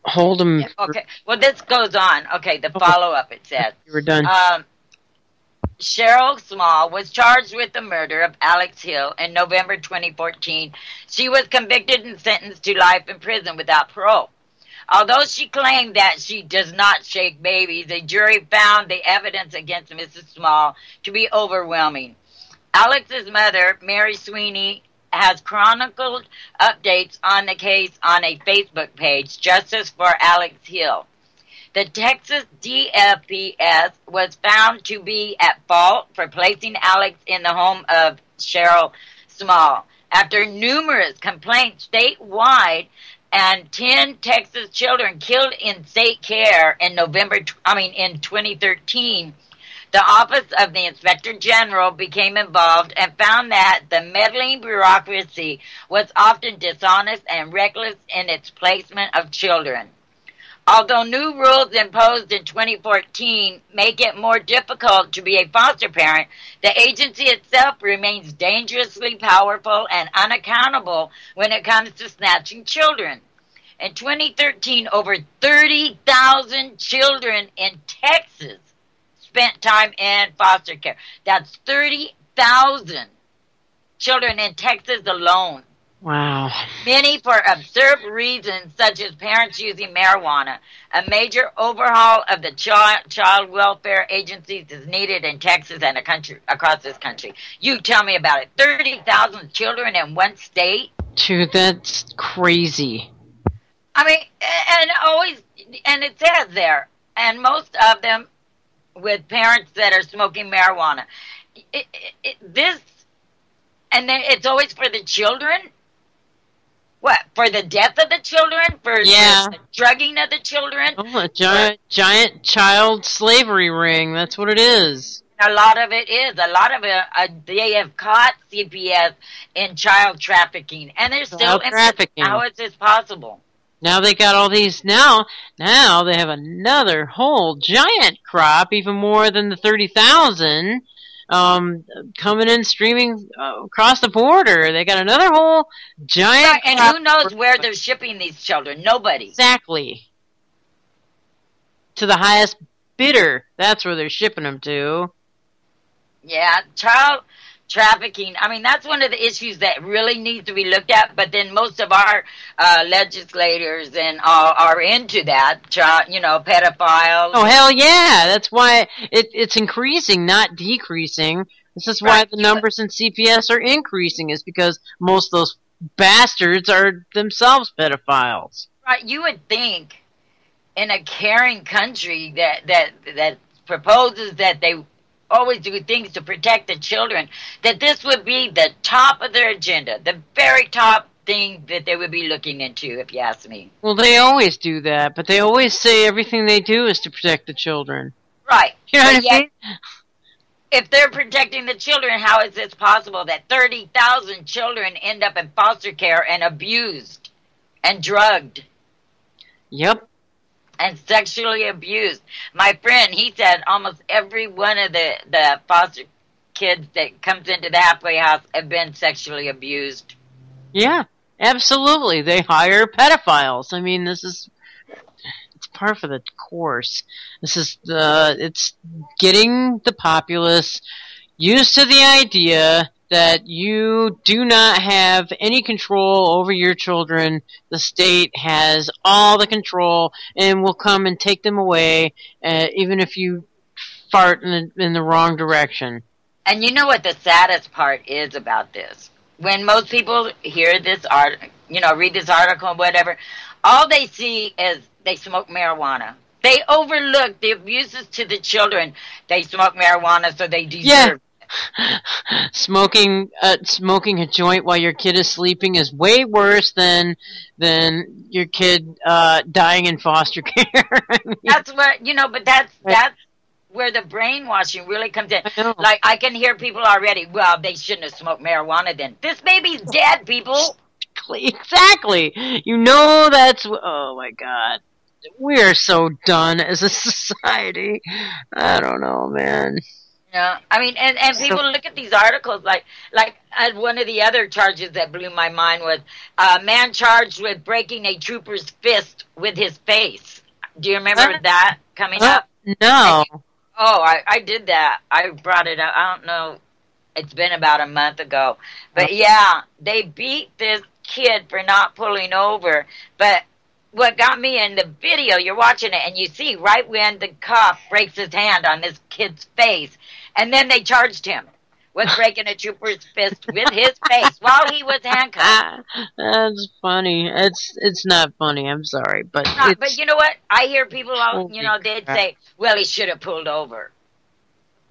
Speaker 2: hold them.
Speaker 1: Yeah, okay. Well, this goes on. Okay, the follow-up, it says.
Speaker 2: You were done.
Speaker 1: Cheryl Small was charged with the murder of Alex Hill in November 2014. She was convicted and sentenced to life in prison without parole. Although she claimed that she does not shake babies, the jury found the evidence against Mrs. Small to be overwhelming. Alex's mother, Mary Sweeney, has chronicled updates on the case on a Facebook page, Justice for Alex Hill. The Texas DFPS was found to be at fault for placing Alex in the home of Cheryl Small. After numerous complaints statewide and 10 Texas children killed in state care in in 2013, The Office of the Inspector General became involved and found that the meddling bureaucracy was often dishonest and reckless in its placement of children. Although new rules imposed in 2014 make it more difficult to be a foster parent, the agency itself remains dangerously powerful and unaccountable when it comes to snatching children. In 2013, over 30,000 children in Texas spent time in foster care. That's 30,000 children in Texas alone.
Speaker 2: Wow.
Speaker 1: Many for absurd reasons, such as parents using marijuana. A major overhaul of the child welfare agencies is needed in Texas and across this country. You tell me about it. 30,000 children in one state?
Speaker 2: Dude, that's crazy.
Speaker 1: I mean, and it says there, and most of them with parents that are smoking marijuana. And then it's always for the children? What, for the death of the children? For the drugging of the children?
Speaker 2: Oh, a giant child slavery ring. That's what it is.
Speaker 1: A lot of it is. A lot of it, they have caught CPS in child trafficking. And they're still trafficking. How is this possible?
Speaker 2: Now they got all these, now they have another whole giant crop, even more than the 30,000. Coming in, streaming across the border. They got another whole giant...
Speaker 1: And who knows where they're shipping these children? Nobody.
Speaker 2: Exactly. To the highest bidder. That's where they're shipping them to.
Speaker 1: Yeah, child trafficking. I mean, that's one of the issues that really needs to be looked at, but then most of our legislators and are into that, pedophiles.
Speaker 2: Oh, hell yeah. That's why it's increasing, not decreasing. This is why the numbers in CPS are increasing, is because most of those bastards are themselves pedophiles.
Speaker 1: Right. You would think in a caring country that proposes that they always do things to protect the children, that this would be the top of their agenda, the very top thing that they would be looking into, if you ask me.
Speaker 2: Well, they always do that, but they always say everything they do is to protect the children.
Speaker 1: Right.
Speaker 2: You know what I mean?
Speaker 1: If they're protecting the children, how is it possible that 30,000 children end up in foster care and abused and drugged?
Speaker 2: Yep.
Speaker 1: And sexually abused. My friend, he said almost every one of the foster kids that comes into the halfway house have been sexually abused.
Speaker 2: Yeah, absolutely. They hire pedophiles. I mean, it's part of the course. It's getting the populace used to the idea that you do not have any control over your children. The state has all the control and will come and take them away, even if you fart in the wrong direction.
Speaker 1: And you know what the saddest part is about this? When most people hear this read this article and whatever, all they see is they smoke marijuana. They overlook the abuses to the children. They smoke marijuana, so they deserve
Speaker 2: Smoking a joint while your kid is sleeping is way worse than your kid dying in foster care.
Speaker 1: That's what but that's where the brainwashing really comes in. Like, I can hear people already, well, they shouldn't have smoked marijuana then. This baby's dead, people.
Speaker 2: Exactly. That's, oh my God. We are so done as a society. I don't know, man.
Speaker 1: Yeah, I mean, and people look at these articles like one of the other charges that blew my mind was a man charged with breaking a trooper's fist with his face. Do you remember that coming up?
Speaker 2: No.
Speaker 1: I did that. I brought it up. I don't know. It's been about a month ago. But yeah, they beat this kid for not pulling over. But what got me in the video, you're watching it, and you see right when the cop breaks his hand on this kid's face, and then they charged him with breaking a trooper's fist with his face while he was handcuffed.
Speaker 2: That's funny. It's not funny. I'm sorry, but
Speaker 1: but you know what? I hear people, they'd say, "Well, he should have pulled over."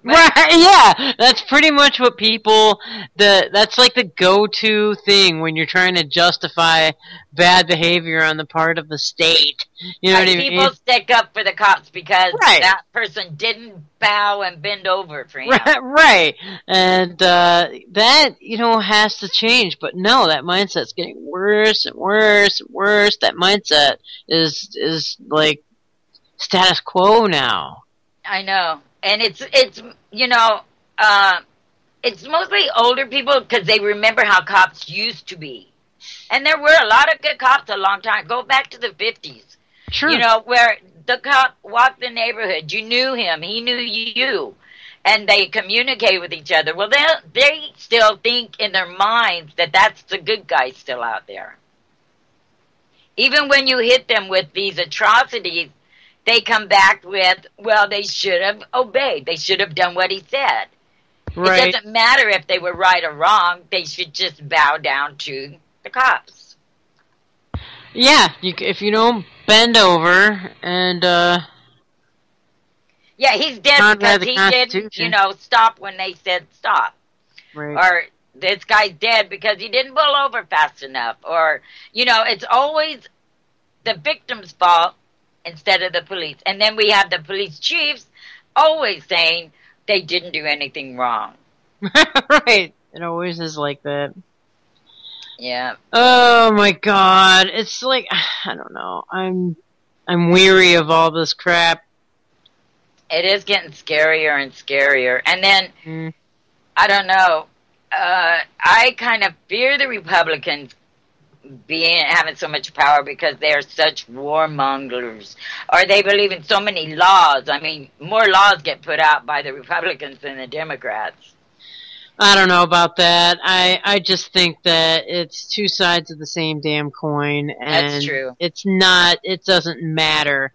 Speaker 1: But
Speaker 2: Right, yeah, that's pretty much what people, that's like the go-to thing when you're trying to justify bad behavior on the part of the state. You know what
Speaker 1: right,
Speaker 2: I
Speaker 1: people
Speaker 2: mean?
Speaker 1: stick up for the cops because
Speaker 2: Right.
Speaker 1: that person didn't bow and bend over for him.
Speaker 2: Right, right, and that has to change. But no, that mindset's getting worse and worse and worse. That mindset is like status quo now.
Speaker 1: I know, and it's uh, it's mostly older people because they remember how cops used to be, and there were a lot of good cops a long time. Go back to the 50s,
Speaker 2: Sure.
Speaker 1: where the cop walked the neighborhood. You knew him, he knew you, and they communicate with each other. Well, they still think in their minds that that's the good guy still out there. Even when you hit them with these atrocities, they come back with, well, they should have obeyed. They should have done what he said.
Speaker 2: Right.
Speaker 1: It doesn't matter if they were right or wrong. They should just bow down to the cops.
Speaker 2: Yeah, if you don't bend over and
Speaker 1: Yeah, he's dead
Speaker 2: honor
Speaker 1: because
Speaker 2: the
Speaker 1: he
Speaker 2: Constitution.
Speaker 1: didn't, stop when they said stop.
Speaker 2: Right.
Speaker 1: Or this guy's dead because he didn't pull over fast enough. Or, it's always the victim's fault instead of the police. And then we have the police chiefs always saying they didn't do anything wrong.
Speaker 2: Right. It always is like that.
Speaker 1: Yeah.
Speaker 2: Oh my God. It's like I don't know. I'm weary of all this crap.
Speaker 1: It is getting scarier and scarier. And then I don't know. I kind of fear the Republicans having so much power because they are such warmongers, or they believe in so many laws. I mean, more laws get put out by the Republicans than the Democrats.
Speaker 2: I don't know about that. I just think that it's two sides of the same damn coin, and
Speaker 1: That's true.
Speaker 2: It's not. It doesn't matter.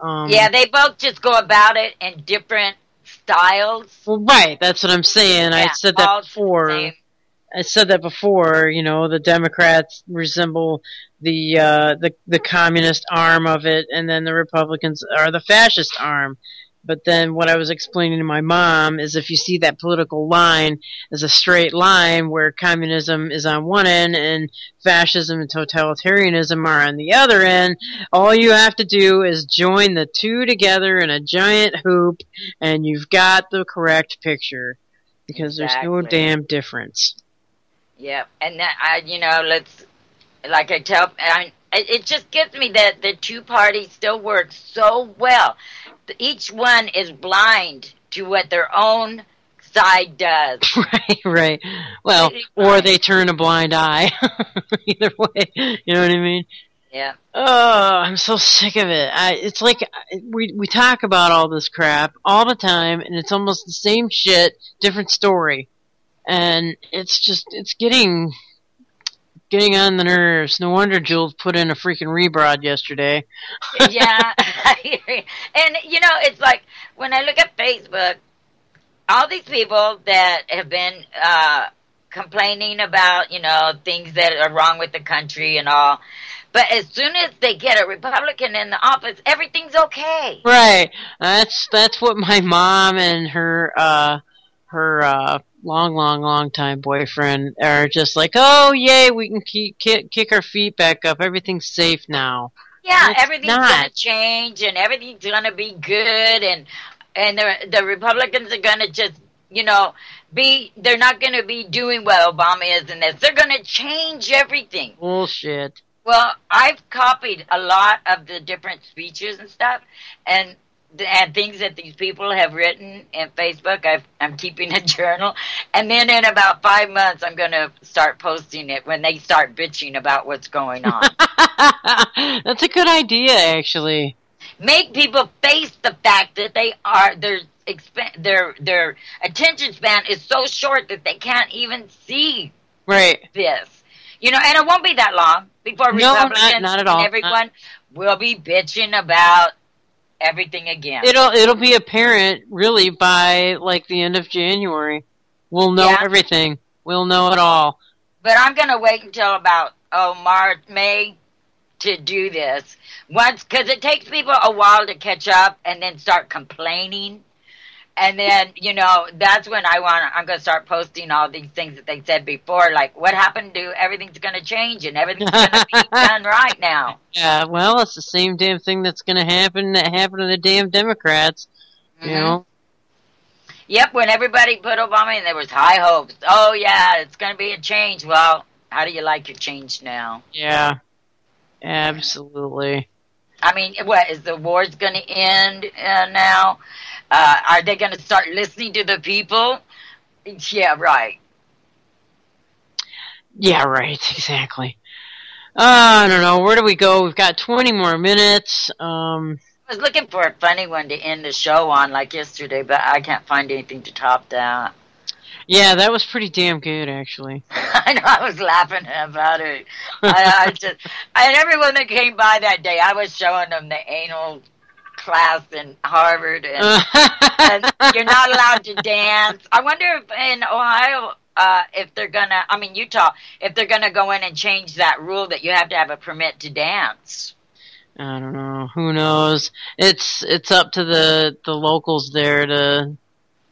Speaker 1: Yeah, they both just go about it in different styles.
Speaker 2: Well, right. That's what I'm saying.
Speaker 1: Yeah,
Speaker 2: I said that before. The Democrats resemble the communist arm of it, and then the Republicans are the fascist arm. But then what I was explaining to my mom is if you see that political line as a straight line where communism is on one end and fascism and totalitarianism are on the other end, all you have to do is join the two together in a giant hoop and you've got the correct picture. Because there's no damn difference.
Speaker 1: Yeah, and that, it just gets me that the two parties still work so well. Each one is blind to what their own side does.
Speaker 2: Right. Well, or they turn a blind eye. Either way, you know what I mean?
Speaker 1: Yeah.
Speaker 2: Oh, I'm so sick of it. It's like we talk about all this crap all the time, and it's almost the same shit, different story. And it's getting on the nerves. No wonder Jules put in a freaking rebroad yesterday.
Speaker 1: Yeah. And, it's like, when I look at Facebook, all these people that have been complaining about, things that are wrong with the country and all, but as soon as they get a Republican in the office, everything's okay.
Speaker 2: Right. That's what my mom and her long time boyfriend are just like, oh yay, we can kick our feet back up. Everything's safe now.
Speaker 1: Yeah, everything's gonna change and everything's gonna be good, and the Republicans are gonna just they're not gonna be doing what Obama is in this. They're gonna change everything.
Speaker 2: Bullshit.
Speaker 1: Well, I've copied a lot of the different speeches and stuff, and things that these people have written in Facebook. I'm keeping a journal, and then in about 5 months, I'm going to start posting it when they start bitching about what's going on.
Speaker 2: That's a good idea, actually.
Speaker 1: Make people face the fact that their attention span is so short that they can't even see this. And it won't be that long before Republicans
Speaker 2: not at all.
Speaker 1: And everyone will be bitching about everything again.
Speaker 2: It'll be apparent really by like the end of January. We'll know everything. We'll know it all.
Speaker 1: But I'm gonna wait until about March, May to do this once, because it takes people a while to catch up and then start complaining. And then, that's when I'm going to start posting all these things that they said before, like what happened to everything's going to change and everything's going to be done right now.
Speaker 2: Yeah, well, it's the same damn thing that's going to happen that happened to the damn Democrats, you know?
Speaker 1: Yep, when everybody put Obama in, there was high hopes. Oh, yeah, it's going to be a change. Well, how do you like your change now?
Speaker 2: Yeah, absolutely.
Speaker 1: I mean, what, is the wars going to end now? Are they going to start listening to the people? Yeah, right.
Speaker 2: Yeah, right, exactly. I don't know, where do we go? We've got 20 more minutes.
Speaker 1: I was looking for a funny one to end the show on like yesterday, but I can't find anything to top that.
Speaker 2: Yeah, that was pretty damn good, actually.
Speaker 1: I know, I was laughing about it. And everyone that came by that day, I was showing them the anal class in Harvard, and you're not allowed to dance. I wonder if in Ohio, if they're gonna, Utah, if they're gonna go in and change that rule that you have to have a permit to dance.
Speaker 2: I don't know. Who knows? It's up to the locals there to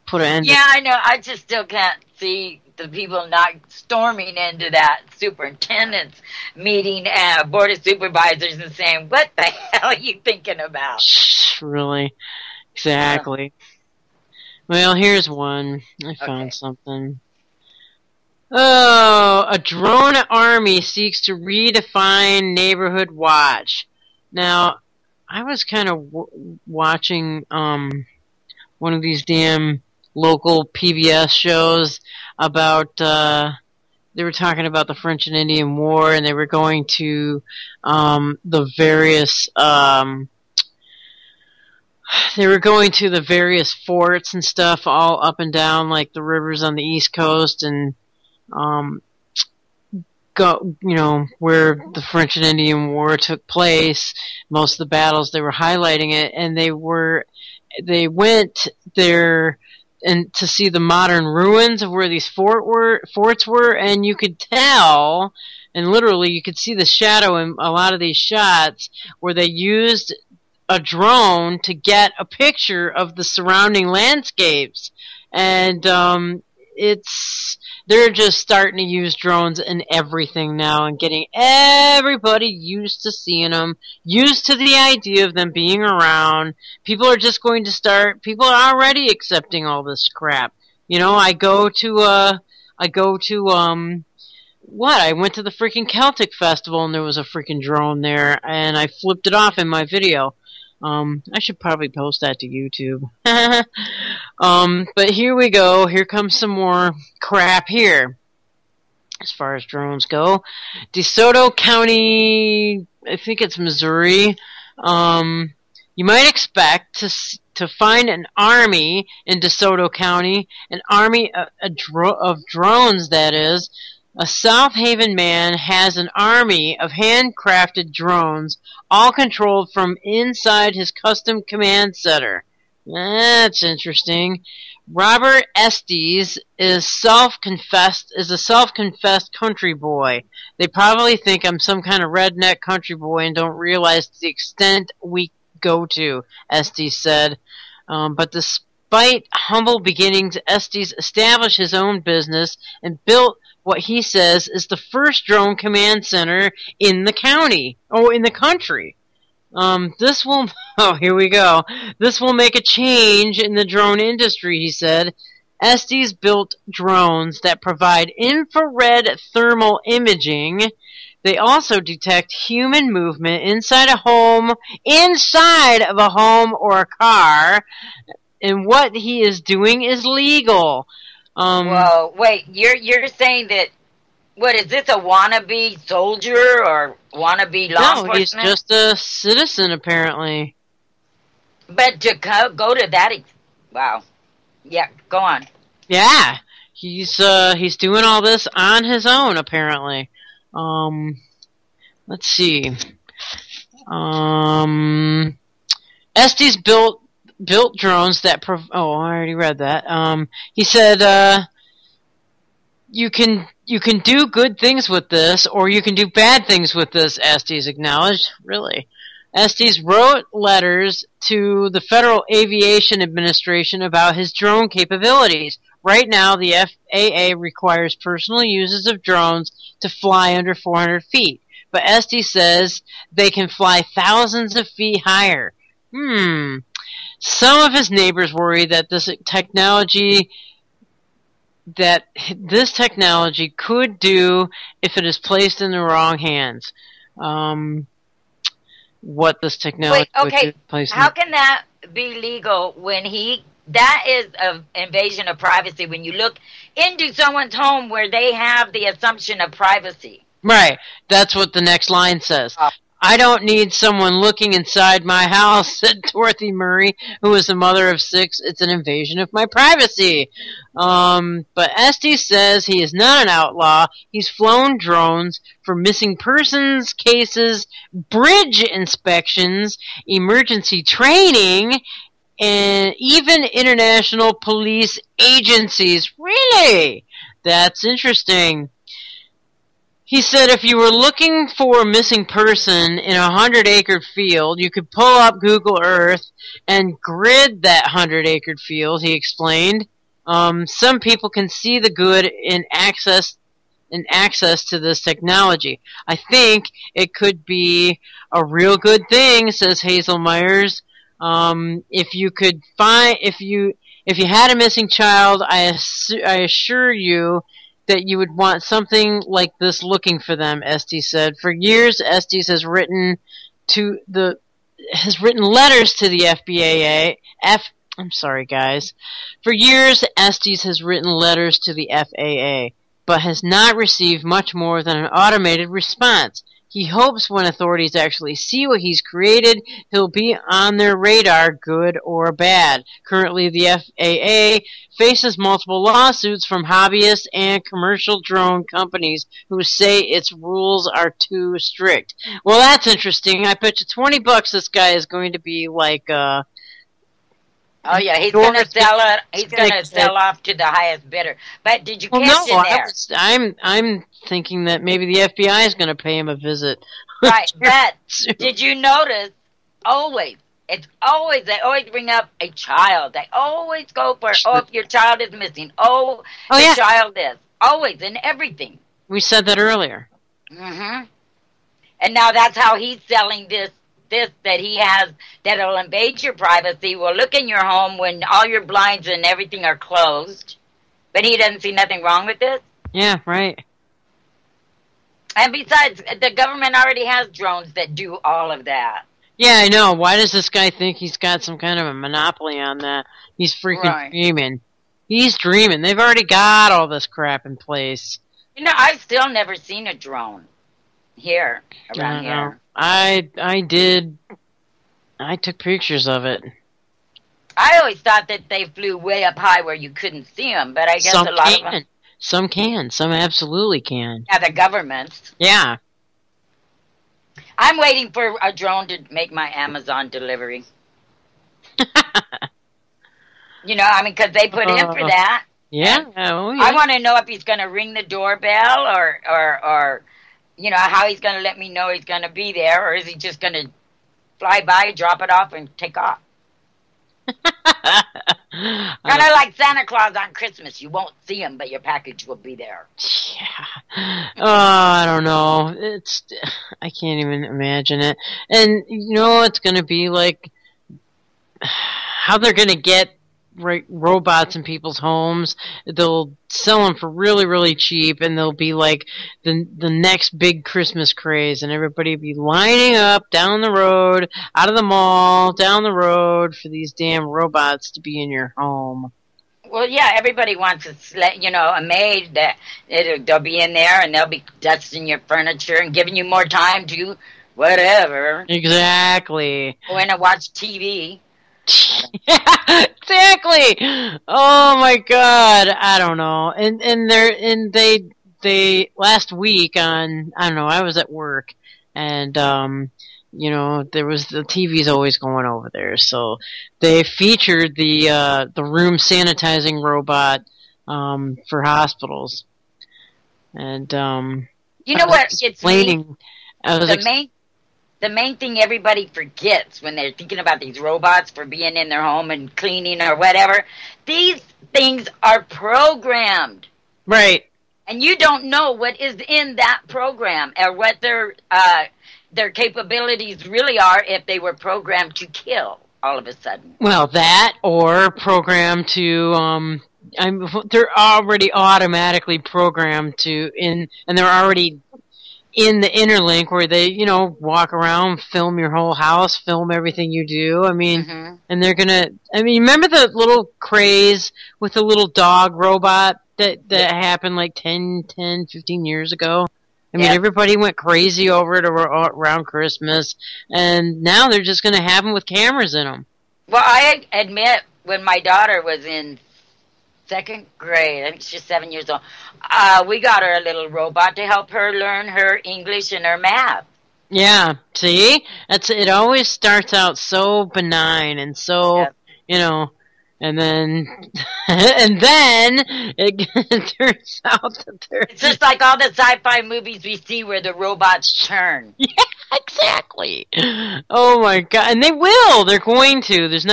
Speaker 2: put an end.
Speaker 1: Yeah, I know. I just still can't see the people not storming into that superintendent's meeting and board of supervisors and saying, "What the hell are you thinking about?"
Speaker 2: Really? Exactly. Well, here's one. I found something. Oh, a drone army seeks to redefine neighborhood watch. Now, I was kind of watching one of these damn local PBS shows about they were talking about the French and Indian War, and they were going to the various forts and stuff all up and down like the rivers on the East Coast, and where the French and Indian War took place, most of the battles, they were highlighting it, and they went there and to see the modern ruins of where these forts were, and you could tell, and literally you could see the shadow in a lot of these shots where they used a drone to get a picture of the surrounding landscapes, and they're just starting to use drones in everything now and getting everybody used to seeing them, used to the idea of them being around. People are already accepting all this crap. I went to the freaking Celtic Festival and there was a freaking drone there and I flipped it off in my video. I should probably post that to YouTube. But here we go. Here comes some more crap here. As far as drones go. DeSoto County, I think it's Missouri. You might expect to find an army in DeSoto County, an army of drones, that is. A South Haven man has an army of handcrafted drones, all controlled from inside his custom command center. That's interesting. Robert Estes is a self-confessed country boy. They probably think I'm some kind of redneck country boy and don't realize the extent we go to, Estes said. But despite humble beginnings, Estes established his own business and built what he says is the first drone command center in the country. Here we go. This will make a change in the drone industry, he said. Estes built drones that provide infrared thermal imaging. They also detect human movement inside of a home or a car. And what he is doing is legal.
Speaker 1: Whoa, wait, you're saying that, what, is this a wannabe soldier or wannabe law enforcement?
Speaker 2: No, he's just a citizen, apparently.
Speaker 1: But to go to that, wow. Yeah, go on.
Speaker 2: Yeah, he's doing all this on his own, apparently. Let's see. Estes built drones that I already read that. He said you can do good things with this or you can do bad things with this, Estes acknowledged. Really. Estes wrote letters to the Federal Aviation Administration about his drone capabilities. Right now, the FAA requires personal users of drones to fly under 400 feet, but Estes says they can fly thousands of feet higher. Some of his neighbors worry that this technology could do if it is placed in the wrong hands. What this technology
Speaker 1: Wait, okay,
Speaker 2: would do placed
Speaker 1: how can that be legal when that is an invasion of privacy when you look into someone's home where they have the assumption of privacy?
Speaker 2: Right, that's what the next line says. I don't need someone looking inside my house, said Dorothy Murray, who is the mother of 6. It's an invasion of my privacy. But Estes says he is not an outlaw. He's flown drones for missing persons cases, bridge inspections, emergency training, and even international police agencies. Really? That's interesting. He said if you were looking for a missing person in a 100-acre field, you could pull up Google Earth and grid that 100-acre field, he explained. Some people can see the good in access to this technology. I think it could be a real good thing, says Hazel Myers. If you had a missing child, I assure you that you would want something like this looking for them, Estes said. For years, Estes has written letters to the I'm sorry, guys. For years, Estes has written letters to the FAA, but has not received much more than an automated response. He hopes when authorities actually see what he's created, he'll be on their radar, good or bad. Currently, the FAA faces multiple lawsuits from hobbyists and commercial drone companies who say its rules are too strict. Well, that's interesting. I bet you $20 this guy is going to be like,
Speaker 1: oh yeah, he's going to sell it. He's going to sell off to the highest bidder. But did you catch in there?
Speaker 2: I'm thinking that maybe the FBI is going to pay him a visit.
Speaker 1: Right, but did you notice? They always bring up a child. They always go for if your child is missing. The child is always in everything.
Speaker 2: We said that earlier.
Speaker 1: And now that's how he's selling this that he has that'll invade your privacy, will look in your home when all your blinds and everything are closed, but he doesn't see nothing wrong with this.
Speaker 2: Yeah, right.
Speaker 1: And besides, the government already has drones that do all of that.
Speaker 2: Yeah, I know. Why does this guy think he's got some kind of a monopoly on that? He's freaking dreaming. He's dreaming. They've already got all this crap in place.
Speaker 1: You know, I've still never seen a drone here, around here.
Speaker 2: I did. I took pictures of it.
Speaker 1: I always thought that they flew way up high where you couldn't see them, but I guess a lot of them...
Speaker 2: Some can. Some absolutely can.
Speaker 1: Yeah, the governments.
Speaker 2: Yeah.
Speaker 1: I'm waiting for a drone to make my Amazon delivery. You know, I mean, because they put in for that.
Speaker 2: Yeah. Oh, yeah.
Speaker 1: I want to know if he's going to ring the doorbell or you know, how he's going to let me know he's going to be there, or is he just going to fly by, drop it off, and take off? Kind of like Santa Claus on Christmas. You won't see him, but your package will be there.
Speaker 2: Yeah. Oh, I don't know. I can't even imagine it. And you know, it's going to be like how they're going to get robots in people's homes. They'll sell them for really, really cheap, and they'll be like the next big Christmas craze, and everybody will be lining up down the road, out of the mall, down the road for these damn robots to be in your home.
Speaker 1: Well, yeah, everybody wants a maid that they'll be in there, and they'll be dusting your furniture and giving you more time to whatever.
Speaker 2: Exactly.
Speaker 1: Go in and watch TV.
Speaker 2: Yeah, exactly. Oh my God, I don't know. And they last week on, I don't know, I was at work, and you know, there was the TV's always going over there, so they featured the room sanitizing robot for hospitals, and
Speaker 1: you know what? It's
Speaker 2: explaining.
Speaker 1: the main thing everybody forgets when they're thinking about these robots for being in their home and cleaning or whatever, these things are programmed.
Speaker 2: Right.
Speaker 1: And you don't know what is in that program or what their capabilities really are if they were programmed to kill all of a sudden.
Speaker 2: Well, that or programmed to they're already automatically programmed to and they're already in the interlink where they, walk around, film your whole house, film everything you do. I mean, and they're gonna. I mean, remember the little craze with the little dog robot that happened like 10, 15 years ago? I mean, everybody went crazy over it around Christmas, and now they're just gonna have them with cameras in them.
Speaker 1: Well, I admit, when my daughter was in 2nd grade, I think she's 7 years old, we got her a little robot to help her learn her English and her math.
Speaker 2: Yeah, see? It always starts out so benign and so, and then it turns out that
Speaker 1: it's just like all the sci-fi movies we see where the robots turn.
Speaker 2: Yeah, exactly. Oh my God. And they will. They're going to. There's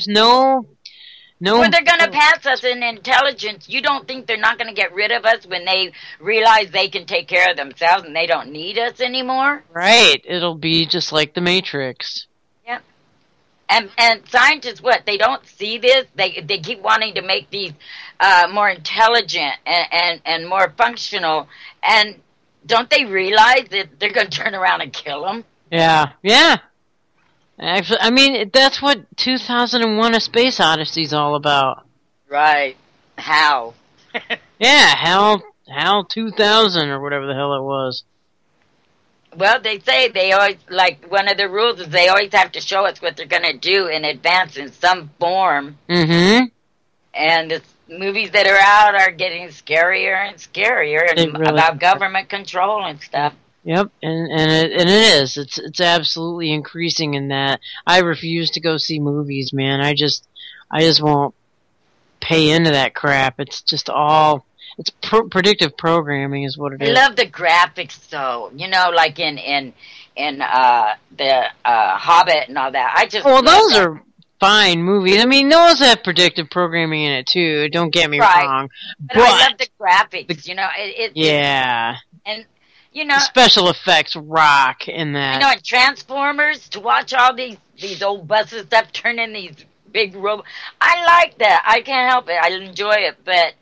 Speaker 2: no.
Speaker 1: Well, they're going to pass us in intelligence. You don't think they're not going to get rid of us when they realize they can take care of themselves and they don't need us anymore?
Speaker 2: Right. It'll be just like the Matrix.
Speaker 1: Yep. And scientists, they don't see this. They keep wanting to make these more intelligent and more functional. And don't they realize that they're going to turn around and kill them?
Speaker 2: Yeah. Yeah. Actually, I mean, that's what 2001: A Space Odyssey is all about.
Speaker 1: Right. How?
Speaker 2: Yeah, HAL 2000 or whatever the hell it was.
Speaker 1: Well, they say they always, one of the rules is they always have to show us what they're going to do in advance in some form.
Speaker 2: Mm-hmm.
Speaker 1: And the movies that are out are getting scarier and scarier and really about government control and stuff.
Speaker 2: Yep, and it is. It's absolutely increasing in that. I refuse to go see movies, man. I just won't pay into that crap. It's just all predictive programming is what it is.
Speaker 1: I love the graphics though. Like in the Hobbit and all that.
Speaker 2: Those are fine movies. I mean, those have predictive programming in it too. Don't get me wrong.
Speaker 1: But I love the graphics.
Speaker 2: Yeah.
Speaker 1: And
Speaker 2: the special effects rock in that.
Speaker 1: And Transformers, to watch all these old buses stuff turn in these big robots. I like that. I can't help it. I enjoy it, but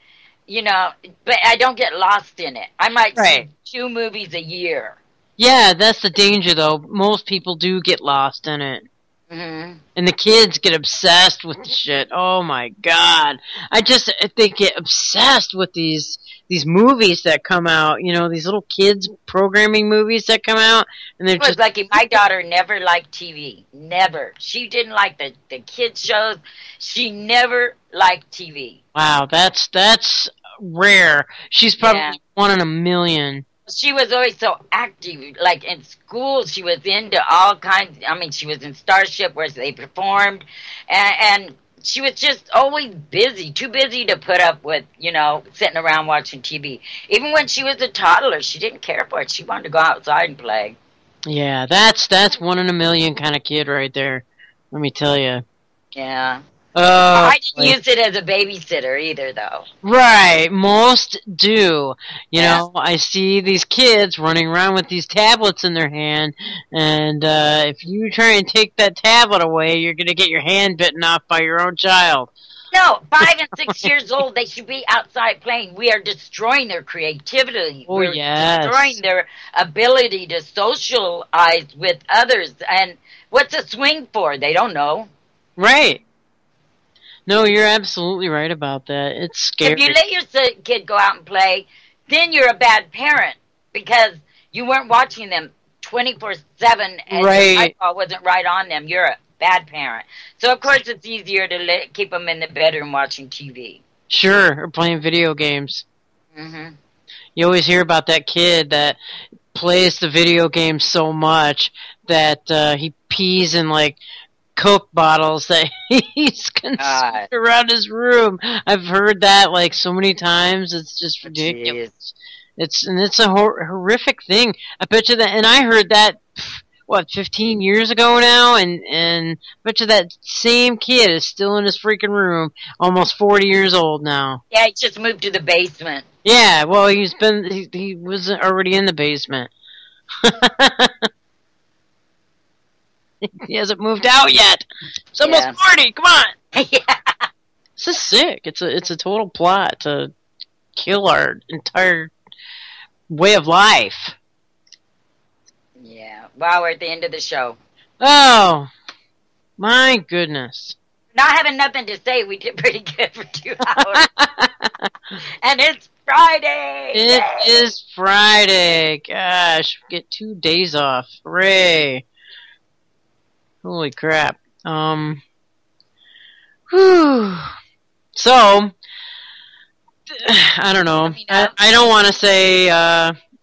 Speaker 1: but I don't get lost in it. I might see 2 movies a year.
Speaker 2: Yeah, that's the danger though. Most people do get lost in it.
Speaker 1: Mm-hmm.
Speaker 2: And the kids get obsessed with the shit. Oh my God. They get obsessed with these movies that come out, these little kids programming movies that come out, and they're just
Speaker 1: like my daughter never liked TV. Never. She didn't like the kids shows. She never liked TV.
Speaker 2: Wow, that's rare. She's probably one in a million.
Speaker 1: She was always so active. Like in school, she was into all kinds. I mean, she was in Starship where they performed, and she was just always busy, too busy to put up with, sitting around watching TV. Even when she was a toddler, she didn't care for it. She wanted to go outside and play.
Speaker 2: Yeah, that's one in a million kind of kid right there. Let me tell you.
Speaker 1: Yeah. I didn't use it as a babysitter either, though.
Speaker 2: Right, most do. I see these kids running around with these tablets in their hand, and if you try and take that tablet away, you're going to get your hand bitten off by your own child.
Speaker 1: No, 5 and 6 years old, they should be outside playing. We are destroying their creativity. We're destroying their ability to socialize with others. And what's a swing for? They don't know.
Speaker 2: Right. No, you're absolutely right about that. It's scary.
Speaker 1: If you let your kid go out and play, then you're a bad parent because you weren't watching them 24/7 and your eyeball wasn't right on them. You're a bad parent. So, of course, it's easier to keep them in the bedroom watching TV.
Speaker 2: Sure, or playing video games.
Speaker 1: Mm-hmm.
Speaker 2: You always hear about that kid that plays the video game so much that he pees in, Coke bottles that he's consumed around his room. I've heard that so many times. It's just ridiculous. It's a horrific thing. I bet you that. And I heard that what, 15 years ago now, and I bet you that same kid is still in his freaking room, almost 40 years old now.
Speaker 1: Yeah, he just moved to the basement.
Speaker 2: Yeah, well, he was already in the basement. He hasn't moved out yet. It's almost 40. Come on.
Speaker 1: Yeah.
Speaker 2: This is sick. It's a total plot to kill our entire way of life.
Speaker 1: Yeah. Wow, we're at the end of the show.
Speaker 2: Oh, my goodness.
Speaker 1: Not having nothing to say, we did pretty good for 2 hours. And it's Friday.
Speaker 2: It is Friday. Gosh, get 2 days off. Hooray. Holy crap. Whew. So, I don't know. I don't want to say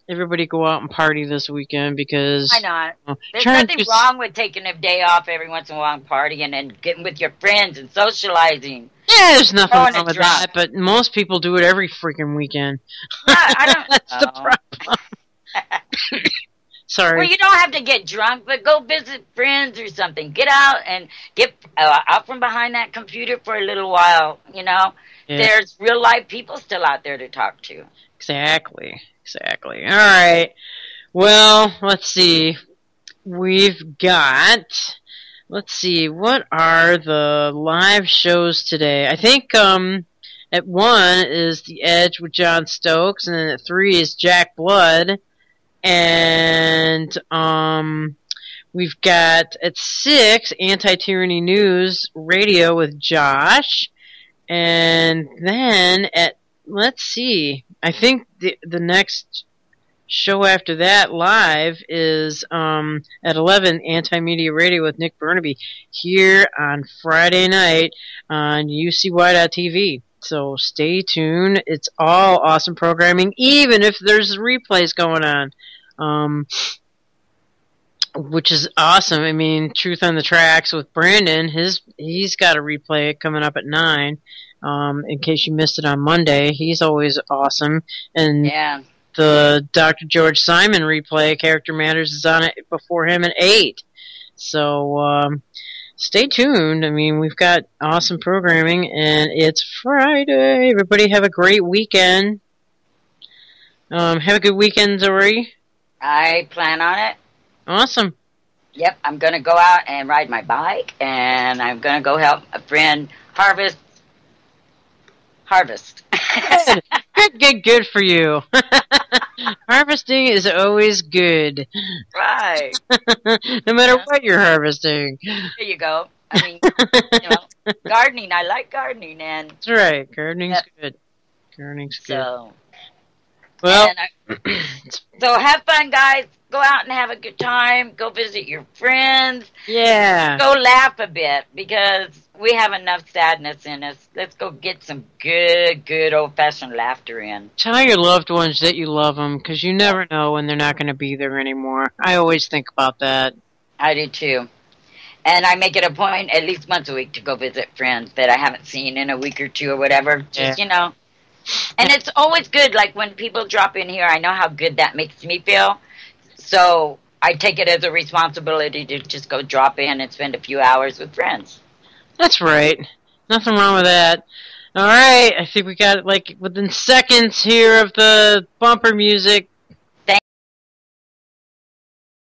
Speaker 2: everybody go out and party this weekend because...
Speaker 1: Why not? There's nothing wrong with taking a day off every once in a while and partying and getting with your friends and socializing.
Speaker 2: Yeah, there's nothing wrong with that, but most people do it every freaking weekend.
Speaker 1: I don't
Speaker 2: That's the problem. Sorry.
Speaker 1: Well, you don't have to get drunk, but go visit friends or something. Get out and get out from behind that computer for a little while, you know. Yeah. There's real life people still out there to talk to.
Speaker 2: Exactly. All right. Well, let's see. We've got... Let's see. What are the live shows today? I think at 1 is The Edge with John Stokes, and then at 3 is Jack Blood. And we've got at 6 Anti-Tyranny News Radio with Josh. And then at, let's see, I think the next show after that live is at 11 Anti-Media Radio with Nick Burnaby here on Friday night on UCY.TV. So stay tuned. It's all awesome programming, even if there's replays going on, which is awesome. I mean, Truth on the Tracks with Brandon, he's got a replay coming up at 9. In case you missed it on Monday, he's always awesome. And
Speaker 1: yeah.
Speaker 2: The Dr. George Simon replay, Character Matters, is on it before him at 8. So stay tuned. I mean, we've got awesome programming, and it's Friday. Everybody have a great weekend. Have a good weekend, Zorie.
Speaker 1: I plan on it.
Speaker 2: Awesome.
Speaker 1: Yep, I'm going to go out and ride my bike, and I'm going to go help a friend harvest.
Speaker 2: Good for you. Harvesting is always good.
Speaker 1: Right.
Speaker 2: No matter what you're harvesting.
Speaker 1: There you go. I mean, gardening. I like gardening, and
Speaker 2: that's right. Gardening's good. Gardening's good.
Speaker 1: So,
Speaker 2: well,
Speaker 1: so have fun, guys. Go out and have a good time. Go visit your friends.
Speaker 2: Yeah.
Speaker 1: Go laugh a bit because we have enough sadness in us. Let's go get some good old-fashioned laughter in.
Speaker 2: Tell your loved ones that you love them because you never know when they're not going to be there anymore. I always think about that.
Speaker 1: I do too. And I make it a point at least once a week to go visit friends that I haven't seen in a week or two or whatever. Just, And it's always good, like when people drop in here, I know how good that makes me feel. So I take it as a responsibility to just go drop in and spend a few hours with friends.
Speaker 2: That's right. Nothing wrong with that. All right. I think we got it like within seconds here of the bumper music.